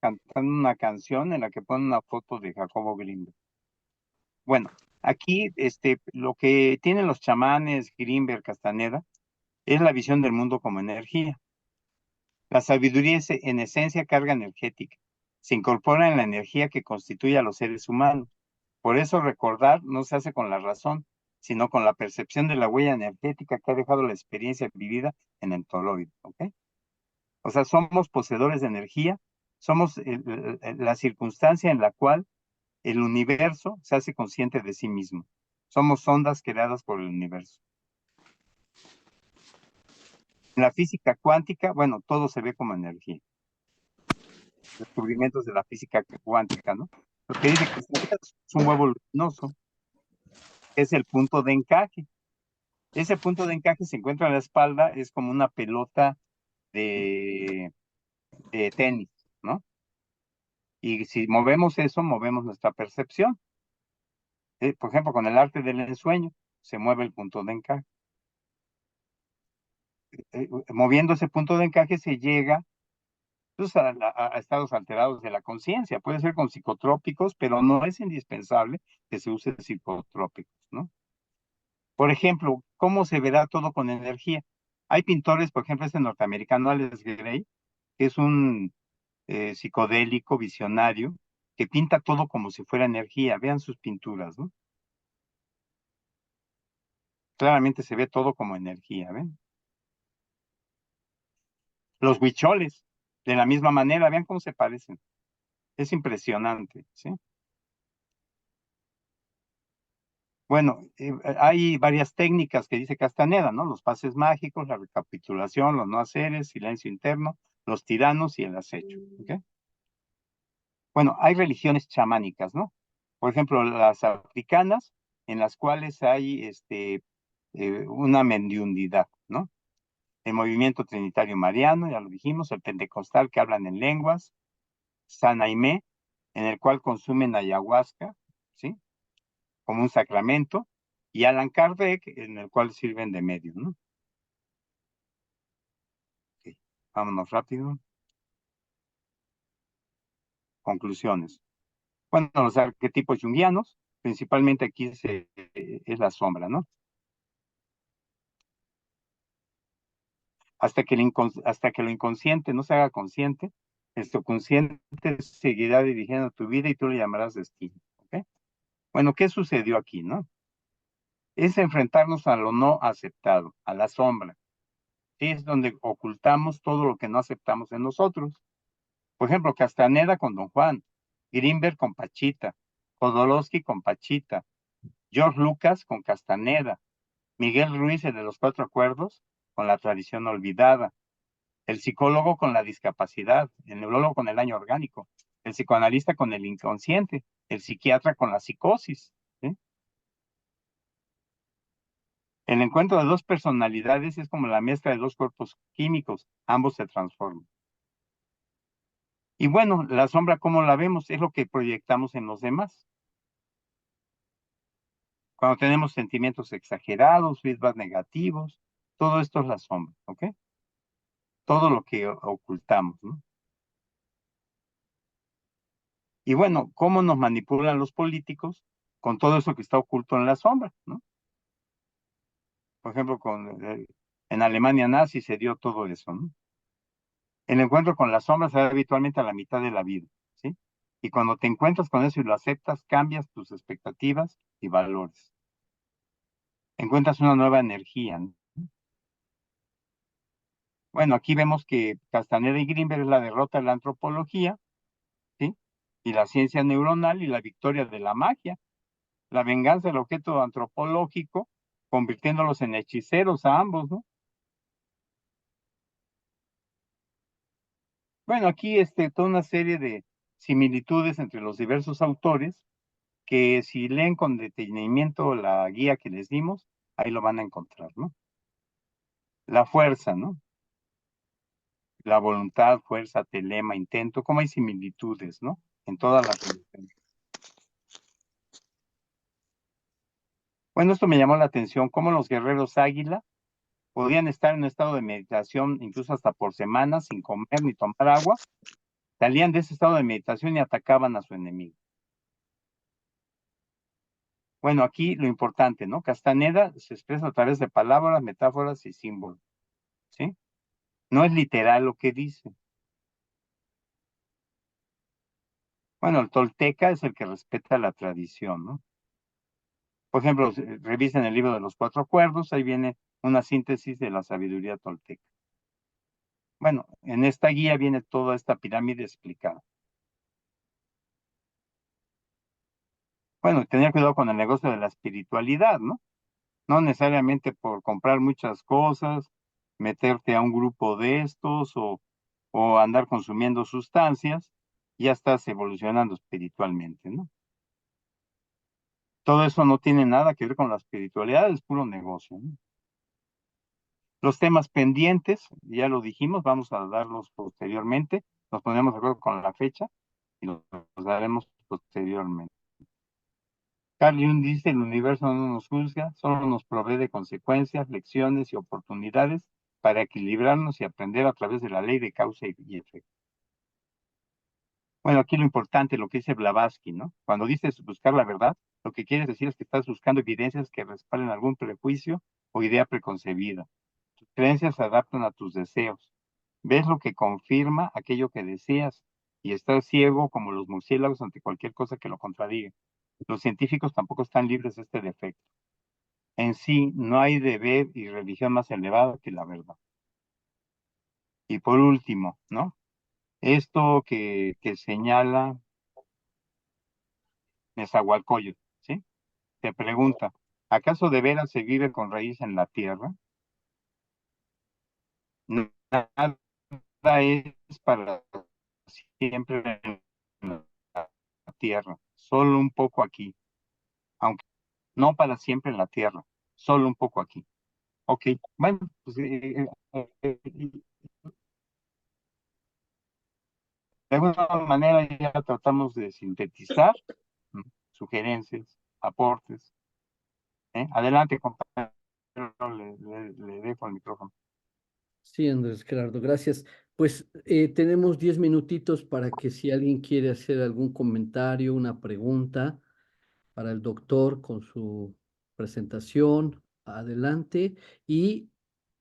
cantando una canción en la que pone una foto de Jacobo Grinberg. Bueno, aquí lo que tienen los chamanes Grinberg, Castaneda, es la visión del mundo como energía. La sabiduría es en esencia carga energética. Se incorpora en la energía que constituye a los seres humanos. Por eso recordar no se hace con la razón, sino con la percepción de la huella energética que ha dejado la experiencia vivida en el toroide, ¿ok? O sea, somos poseedores de energía, somos la circunstancia en la cual el universo se hace consciente de sí mismo. Somos ondas creadas por el universo. En la física cuántica, bueno, todo se ve como energía. Descubrimientos de la física cuántica, ¿no? Lo que dice que es un huevo luminoso, es el punto de encaje. Ese punto de encaje se encuentra en la espalda, es como una pelota de, de tenis, ¿no? Y si movemos eso, movemos nuestra percepción. Por ejemplo, con el arte del ensueño, se mueve el punto de encaje. Moviendo ese punto de encaje se llega pues, a estados alterados de la conciencia. Puede ser con psicotrópicos, pero no es indispensable que se use psicotrópicos, ¿no? Por ejemplo, ¿cómo se verá todo con energía? Hay pintores, por ejemplo, este norteamericano Alex Gray, que es un psicodélico visionario, que pinta todo como si fuera energía. Vean sus pinturas, ¿no? Claramente se ve todo como energía, ¿ven? Los huicholes, de la misma manera, vean cómo se parecen. Es impresionante, ¿sí? Bueno, hay varias técnicas que dice Castaneda, ¿no? Los pases mágicos, la recapitulación, los no haceres, silencio interno, los tiranos y el acecho, ¿ok? Bueno, hay religiones chamánicas, ¿no? Por ejemplo, las africanas, en las cuales hay una mendiundidad, ¿no? El movimiento trinitario mariano, ya lo dijimos, el pentecostal que hablan en lenguas, San Aimé, en el cual consumen ayahuasca, ¿sí? Como un sacramento, y Allan Kardec, en el cual sirven de medio, ¿no? Ok, vámonos rápido. Conclusiones. Bueno, los arquetipos junguianos, principalmente aquí es la sombra, ¿no? hasta que lo inconsciente no se haga consciente, el subconsciente seguirá dirigiendo tu vida y tú le llamarás destino. ¿Ok? Bueno, ¿qué sucedió aquí, no? Es enfrentarnos a lo no aceptado, a la sombra. Sí, es donde ocultamos todo lo que no aceptamos en nosotros. Por ejemplo, Castaneda con Don Juan, Grinberg con Pachita, Jodorowsky con Pachita, George Lucas con Castaneda, Miguel Ruiz, el de los Cuatro Acuerdos, con la tradición olvidada, el psicólogo con la discapacidad, el neurólogo con el daño orgánico, el psicoanalista con el inconsciente, el psiquiatra con la psicosis. ¿Sí? El encuentro de dos personalidades es como la mezcla de dos cuerpos químicos, ambos se transforman. Y bueno, la sombra, ¿cómo la vemos? Es lo que proyectamos en los demás. Cuando tenemos sentimientos exagerados, feedback negativos, todo esto es la sombra, ¿ok? Todo lo que ocultamos, ¿no? Y bueno, ¿cómo nos manipulan los políticos con todo eso que está oculto en la sombra, ¿no? Por ejemplo, en Alemania nazi se dio todo eso, ¿no? El encuentro con la sombra se da habitualmente a la mitad de la vida, ¿sí? Y cuando te encuentras con eso y lo aceptas, cambias tus expectativas y valores. Encuentras una nueva energía, ¿no? Bueno, aquí vemos que Castaneda y Grinberg es la derrota de la antropología, ¿sí? Y la ciencia neuronal y la victoria de la magia, la venganza del objeto antropológico, convirtiéndolos en hechiceros a ambos, ¿no? Bueno, aquí toda una serie de similitudes entre los diversos autores que si leen con detenimiento la guía que les dimos, ahí lo van a encontrar, ¿no? La fuerza, ¿no? La voluntad, fuerza, telema, intento, cómo hay similitudes, ¿no? En todas las religiones. Bueno, esto me llamó la atención, cómo los guerreros águila podían estar en un estado de meditación incluso hasta por semanas sin comer ni tomar agua, salían de ese estado de meditación y atacaban a su enemigo. Bueno, aquí lo importante, ¿no? Castaneda se expresa a través de palabras, metáforas y símbolos, ¿sí? No es literal lo que dice. Bueno, el tolteca es el que respeta la tradición, ¿no? Por ejemplo, revisen el libro de los Cuatro Acuerdos, ahí viene una síntesis de la sabiduría tolteca. Bueno, en esta guía viene toda esta pirámide explicada. Bueno, tener cuidado con el negocio de la espiritualidad, ¿no? No necesariamente por comprar muchas cosas, meterte a un grupo de estos o andar consumiendo sustancias, ya estás evolucionando espiritualmente, ¿no? Todo eso no tiene nada que ver con la espiritualidad, es puro negocio, ¿no? Los temas pendientes, ya lo dijimos, vamos a darlos posteriormente, nos ponemos de acuerdo con la fecha y los daremos posteriormente. Carl Jung dice, el universo no nos juzga, solo nos provee de consecuencias, lecciones y oportunidades para equilibrarnos y aprender a través de la ley de causa y efecto. Bueno, aquí lo importante, lo que dice Blavatsky, ¿no? Cuando dices buscar la verdad, lo que quieres decir es que estás buscando evidencias que respalden algún prejuicio o idea preconcebida. Tus creencias se adaptan a tus deseos. Ves lo que confirma aquello que deseas y estás ciego como los murciélagos ante cualquier cosa que lo contradiga. Los científicos tampoco están libres de este defecto. En sí, no hay deber y religión más elevada que la verdad. Y por último, ¿no? Esto que señala Nezahualcóyotl, ¿sí? Te pregunta, ¿acaso de veras se vive con raíz en la tierra? Nada es para siempre en la tierra, solo un poco aquí, aunque no para siempre en la tierra, solo un poco aquí. Ok, bueno, pues, de alguna manera ya tratamos de sintetizar sugerencias, aportes. Adelante, compañero, le dejo el micrófono. Sí, Andrés Gerardo, gracias. Pues tenemos 10 minutitos para que si alguien quiere hacer algún comentario, una pregunta para el doctor con su presentación, adelante. Y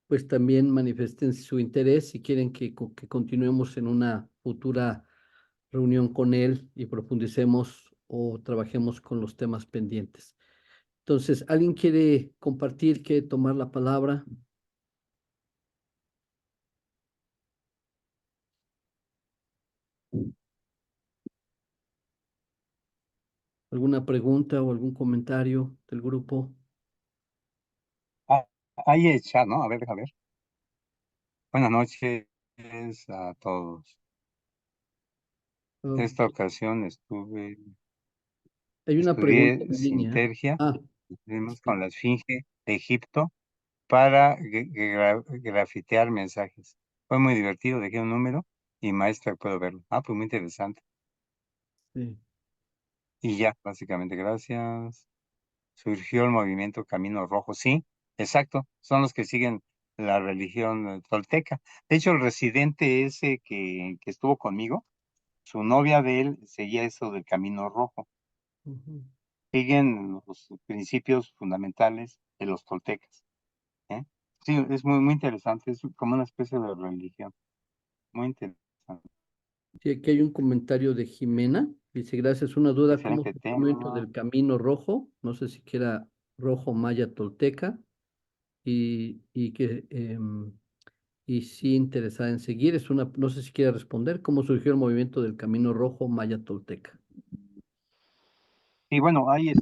pues también manifiesten su interés si quieren que continuemos en una futura reunión con él y profundicemos o trabajemos con los temas pendientes. Entonces, ¿alguien quiere compartir, quiere tomar la palabra? ¿Alguna pregunta o algún comentario del grupo? Ah, ahí está, ¿no? A ver, déjame ver. Buenas noches a todos. Esta Ok. ocasión Hay una pregunta estudié en línea. Sintergia, Ah, estuvimos sí. con la Esfinge de Egipto para grafitear mensajes. Fue muy divertido, dejé un número y maestra puedo verlo. Ah, pues muy interesante. Sí. Y ya, básicamente, gracias. Surgió el movimiento Camino Rojo. Sí, exacto, son los que siguen la religión tolteca. De hecho, el residente ese que estuvo conmigo, su novia de él seguía eso del Camino Rojo. Ujú. Siguen los principios fundamentales de los toltecas. ¿Eh? Sí, es muy, muy interesante, es como una especie de religión. Muy interesante. Sí, aquí hay un comentario de Jimena. Dice, gracias, una duda, ¿cómo Excelente se el momento tema. del camino rojo? No sé si quiera rojo maya tolteca y sí interesada en seguir. Es una, no sé si quiere responder, ¿cómo surgió el movimiento del camino rojo maya tolteca? Y bueno, hay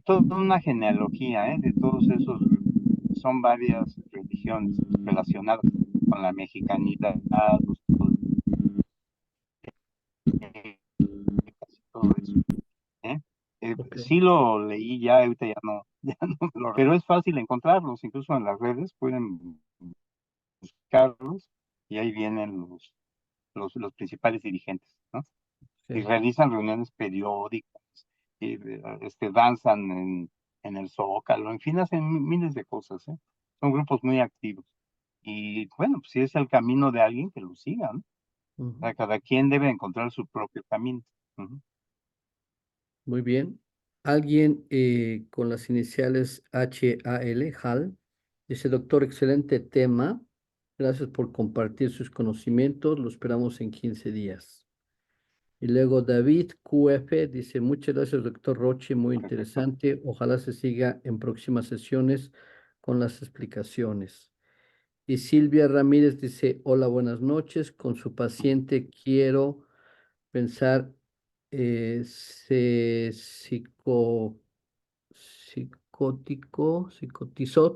toda una genealogía, de todos esos, son varias religiones relacionadas con la mexicanidad, los toltecas y todo eso, ¿eh? Ok. Sí lo leí ya, ahorita ya no, ya no pero es fácil encontrarlos, incluso en las redes pueden buscarlos y ahí vienen los principales dirigentes, ¿no? Y Sí. realizan reuniones periódicas, y, danzan en el Zócalo, en fin, hacen miles de cosas, ¿eh? Son grupos muy activos. Y bueno, pues si es el camino de alguien, que lo siga, ¿no? O Ujú. sea, cada quien debe encontrar su propio camino. Ujú. Muy bien. Alguien con las iniciales HAL, dice, doctor, excelente tema. Gracias por compartir sus conocimientos. Lo esperamos en 15 días. Y luego David QF dice, muchas gracias, doctor Roche, muy Perfecto. interesante. Ojalá se siga en próximas sesiones con las explicaciones. Y Silvia Ramírez dice, hola, buenas noches. Con su paciente quiero pensar, se psicotizó,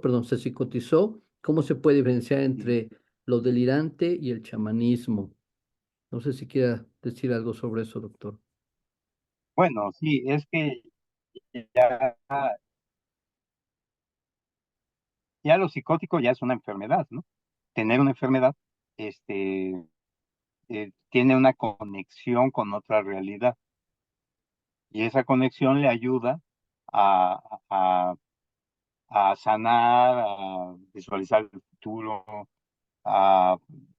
perdón, se psicotizó. ¿Cómo se puede diferenciar Ujú. entre lo delirante y el chamanismo? No sé si quiera decir algo sobre eso, doctor. Bueno, sí, es que ya, ya lo psicótico ya es una enfermedad, ¿no? Tener una enfermedad, este, tiene una conexión con otra realidad y esa conexión le ayuda a, a, a sanar, a visualizar el futuro, a,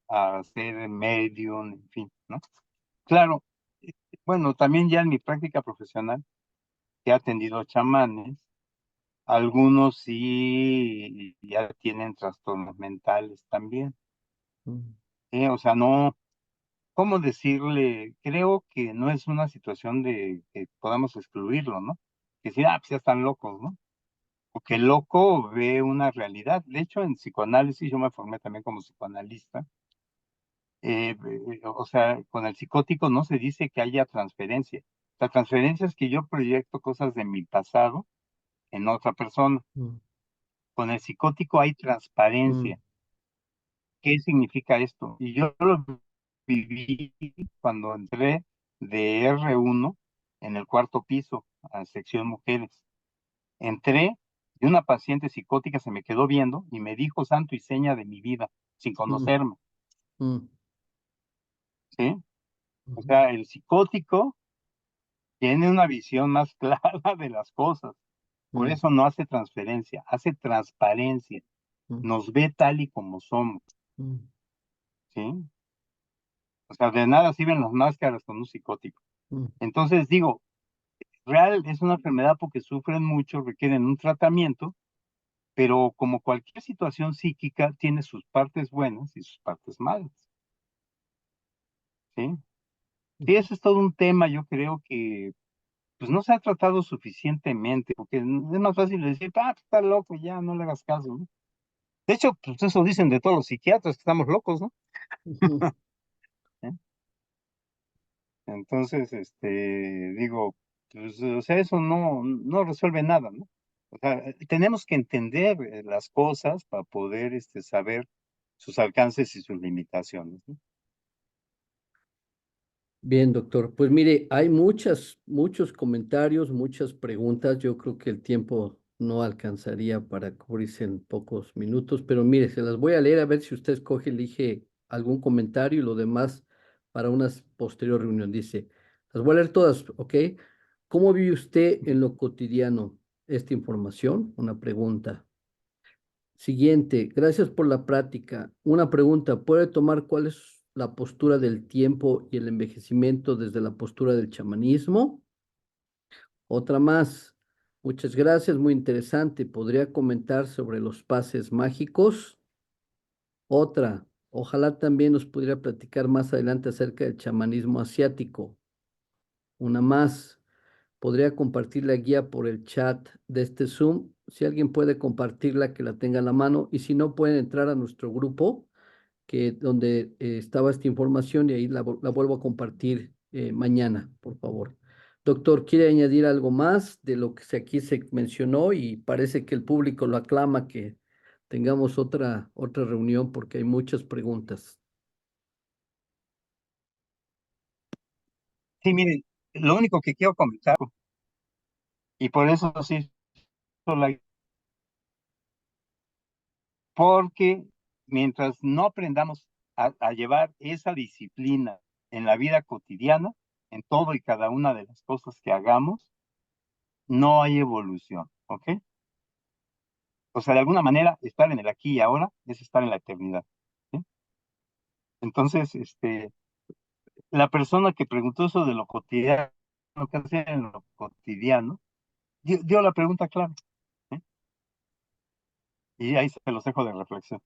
a ser medium, en fin, ¿no? Claro, bueno, también ya en mi práctica profesional he atendido chamanes, algunos sí ya tienen trastornos mentales también, Mm, o sea, no, ¿cómo decirle? Creo que no es una situación de que podamos excluirlo, ¿no? Que si, pues ya están locos, ¿no? Porque el loco ve una realidad. De hecho, en psicoanálisis, yo me formé también como psicoanalista. O sea, con el psicótico no se dice que haya transferencia. La transferencia es que yo proyecto cosas de mi pasado en otra persona. mm, Con el psicótico hay mm, transparencia. ¿Qué significa esto? Y yo lo viví cuando entré de R1 en el cuarto piso, a sección mujeres. Entré y una paciente psicótica se me quedó viendo y me dijo santo y seña de mi vida, sin mm, conocerme, mm, ¿sí? O ujú, sea, el psicótico tiene una visión más clara de las cosas. Por mm, eso no hace transferencia, hace transparencia. mm, Nos ve tal y como somos, mm, ¿sí? O sea, de nada sirven las máscaras con un psicótico. mm, Entonces digo, real es una enfermedad porque sufren mucho, requieren un tratamiento, pero como cualquier situación psíquica, tiene sus partes buenas y sus partes malas, ¿sí? Sí, ese es todo un tema, yo creo que pues no se ha tratado suficientemente, porque es más fácil decir, pues, está loco, ya, no le hagas caso, ¿no? De hecho, pues eso dicen de todos los psiquiatras, que estamos locos, ¿no? Ujú. ¿Eh? Entonces, digo, pues, o sea, eso no resuelve nada, ¿no? O sea, tenemos que entender las cosas para poder, saber sus alcances y sus limitaciones, ¿no? Bien, doctor. Pues mire, hay muchos comentarios, muchas preguntas. Yo creo que el tiempo no alcanzaría para cubrirse en pocos minutos, pero mire, se las voy a leer a ver si usted escoge, elige algún comentario y lo demás para una posterior reunión. Dice, las voy a leer todas, ¿ok? ¿Cómo vive usted en lo cotidiano esta información? Una pregunta. Siguiente, gracias por la práctica. Una pregunta, ¿puede tomar cuál es la postura del tiempo y el envejecimiento desde la postura del chamanismo? Otra más, muchas gracias, muy interesante. ¿Podría comentar sobre los pases mágicos? Otra, ojalá también nos pudiera platicar más adelante acerca del chamanismo asiático. Una más, ¿podría compartir la guía por el chat de este Zoom? Si alguien puede compartirla, que la tenga a la mano. Y si no, pueden entrar a nuestro grupo, que donde estaba esta información y ahí la vuelvo a compartir mañana, por favor. Doctor, ¿quiere añadir algo más de lo que aquí se mencionó? Y parece que el público lo aclama que tengamos otra reunión porque hay muchas preguntas. Sí, miren, lo único que quiero comentar, y por eso sí, porque mientras no aprendamos a llevar esa disciplina en la vida cotidiana, en todo y cada una de las cosas que hagamos, no hay evolución, ¿ok? O sea, de alguna manera, estar en el aquí y ahora es estar en la eternidad, ¿sí? Entonces, la persona que preguntó eso de lo cotidiano, lo que hace en lo cotidiano, dio la pregunta clara, ¿sí? Y ahí se los dejo de reflexión.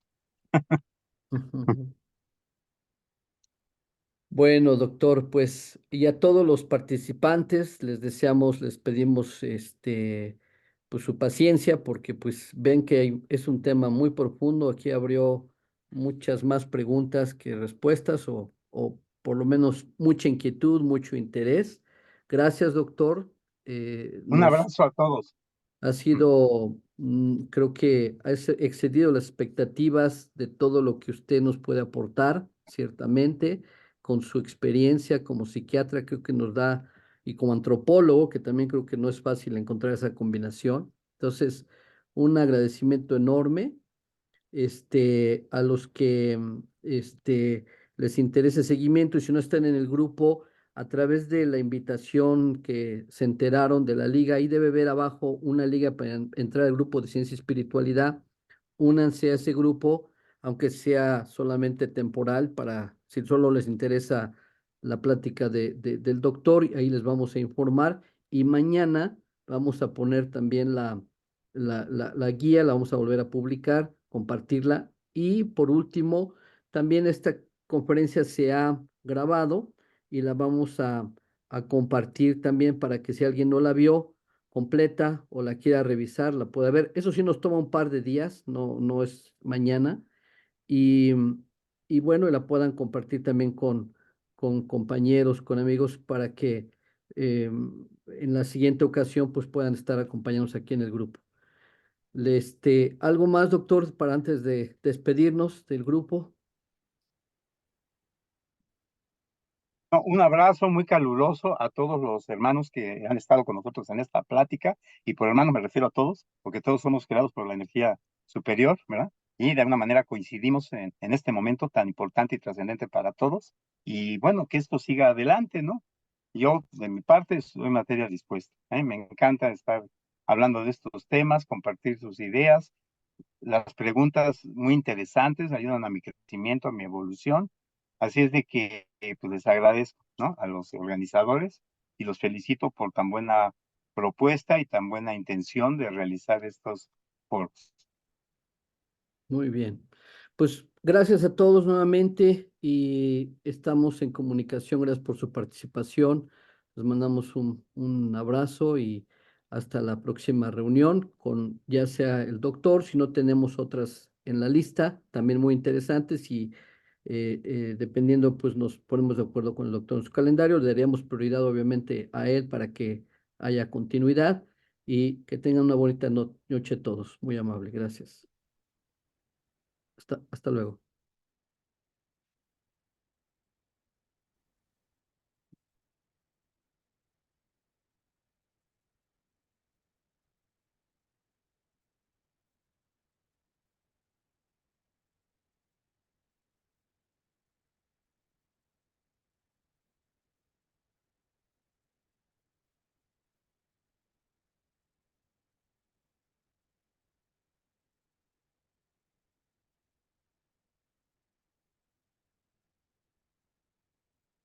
Bueno, doctor, pues y a todos los participantes les deseamos, les pedimos pues su paciencia porque pues ven que es un tema muy profundo. Aquí abrió muchas más preguntas que respuestas o por lo menos mucha inquietud, mucho interés. Gracias, doctor. Un Nos abrazo a todos. ha sido, creo que ha excedido las expectativas de todo lo que usted nos puede aportar, ciertamente, con su experiencia como psiquiatra, creo que nos da, y como antropólogo, que también creo que no es fácil encontrar esa combinación. Entonces, un agradecimiento enorme a los que les interese seguimiento y si no están en el grupo, a través de la invitación que se enteraron de la liga, ahí debe ver abajo una liga para entrar al grupo de ciencia y espiritualidad. Únanse a ese grupo, aunque sea solamente temporal, para si solo les interesa la plática del doctor, ahí les vamos a informar. Y mañana vamos a poner también la guía, la vamos a volver a publicar, compartirla. Y por último, también esta conferencia se ha grabado y la vamos a compartir también para que si alguien no la vio completa o la quiera revisar, la pueda ver. Eso sí nos toma un par de días, no es mañana. Y, y bueno, la puedan compartir también con compañeros, con amigos, para que en la siguiente ocasión pues puedan estar acompañados aquí en el grupo. ¿Algo más, doctor, para antes de despedirnos del grupo? No, un abrazo muy caluroso a todos los hermanos que han estado con nosotros en esta plática, y por hermanos me refiero a todos, porque todos somos creados por la energía superior, ¿verdad? Y de alguna manera coincidimos en este momento tan importante y trascendente para todos. Y bueno, que esto siga adelante, ¿no? Yo, de mi parte, soy materia dispuesta, ¿eh? Me encanta estar hablando de estos temas, compartir sus ideas. Las preguntas muy interesantes ayudan a mi crecimiento, a mi evolución. Así es de que pues les agradezco, ¿no? A los organizadores y los felicito por tan buena propuesta y tan buena intención de realizar estos foros. Muy bien. Pues gracias a todos nuevamente y estamos en comunicación. Gracias por su participación. Les mandamos un abrazo y hasta la próxima reunión con ya sea el doctor, si no tenemos otras en la lista, también muy interesantes y dependiendo, pues nos ponemos de acuerdo con el doctor en su calendario. Le daríamos prioridad obviamente a él para que haya continuidad y que tengan una bonita noche todos. Muy amable. Gracias. Hasta luego.